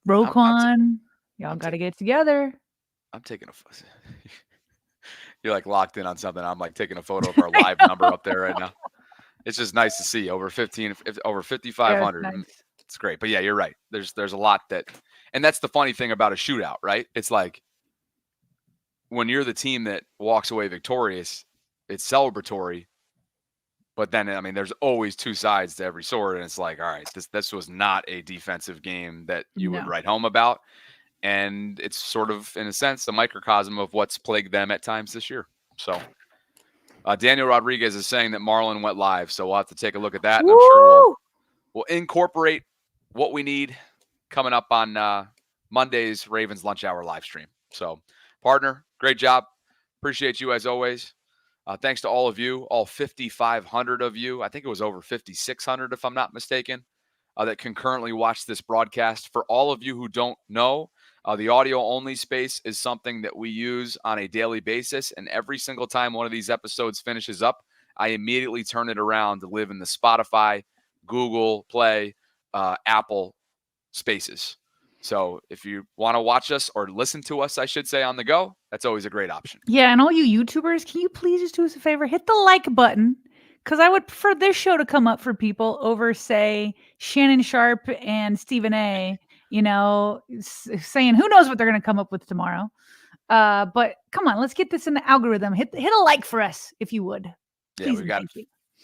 Roquan. Y'all got to get together. I'm taking a photo. You're like locked in on something. I'm like taking a photo of our live number up there right now. It's just nice to see over 5,500. Yeah, nice. It's great. But yeah, you're right. There's a lot and that's the funny thing about a shootout, right? It's like when you're the team that walks away victorious, it's celebratory. But then, I mean, there's always two sides to every sword. And it's like, all right, this was not a defensive game that you would write home about. And it's sort of, in a sense, a microcosm of what's plagued them at times this year. So Daniel Rodriguez is saying that Marlon went live. So we'll have to take a look at that. And I'm sure we'll incorporate what we need coming up on Monday's Ravens lunch hour live stream. So, partner, great job. Appreciate you as always. Thanks to all of you, all 5,500 of you. I think it was over 5,600 if I'm not mistaken, that concurrently watch this broadcast. For all of you who don't know, the audio only space is something that we use on a daily basis. And every single time one of these episodes finishes up, I immediately turn it around to live in the Spotify, Google Play, Apple spaces. So if you want to watch us or listen to us, I should say, on the go, that's always a great option. Yeah, and all you YouTubers, can you please just do us a favor? Hit the like button, because I would prefer this show to come up for people over, say, Shannon Sharp and Stephen A., saying who knows what they're going to come up with tomorrow. But come on, let's get this in the algorithm. Hit a like for us, if you would. Please, yeah, we've got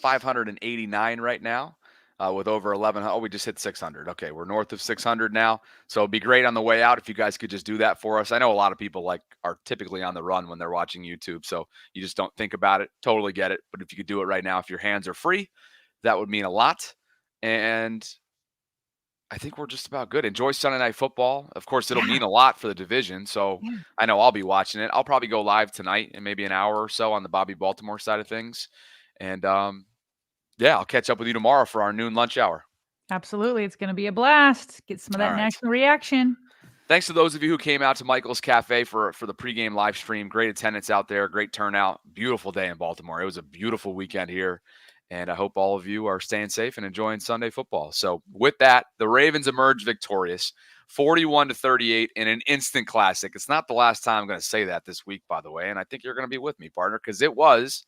589 right now. With over 11. Oh, we just hit 600. Okay, we're north of 600 now. So it'd be great on the way out if you guys could just do that for us. I know a lot of people are typically on the run when they're watching YouTube, so you just don't think about it. Totally get it. But if you could do it right now, if your hands are free, that would mean a lot. And I think we're just about good. Enjoy Sunday Night Football. Of course, it'll mean a lot for the division. So I know I'll be watching it. I'll probably go live tonight in maybe an hour or so on the Bobby Baltimore side of things. And yeah, I'll catch up with you tomorrow for our noon lunch hour. Absolutely. It's going to be a blast. Get some of that national reaction. Thanks to those of you who came out to Michael's Cafe for the pregame live stream. Great attendance out there. Great turnout. Beautiful day in Baltimore. It was a beautiful weekend here. And I hope all of you are staying safe and enjoying Sunday football. So with that, the Ravens emerged victorious, 41-38 in an instant classic. It's not the last time I'm going to say that this week, by the way. And I think you're going to be with me, partner, because it was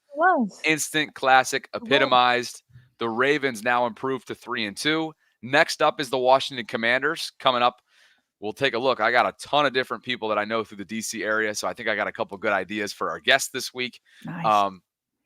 instant classic, epitomized. The Ravens now improved to 3-2. Next up is the Washington Commanders coming up. We'll take a look. I got a ton of different people that I know through the DC area, so I think I got a couple good ideas for our guests this week. Nice.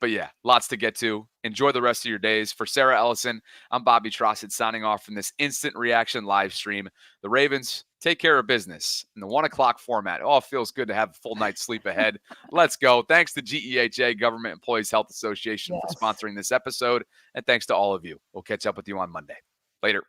But yeah, lots to get to. Enjoy the rest of your days. For Sarah Ellison, I'm Bobby Trossett signing off from this instant reaction live stream. The Ravens take care of business in the 1 o'clock format. Oh, it feels good to have a full night's sleep ahead. Let's go. Thanks to GEHA, Government Employees Health Association, for sponsoring this episode. And thanks to all of you. We'll catch up with you on Monday. Later.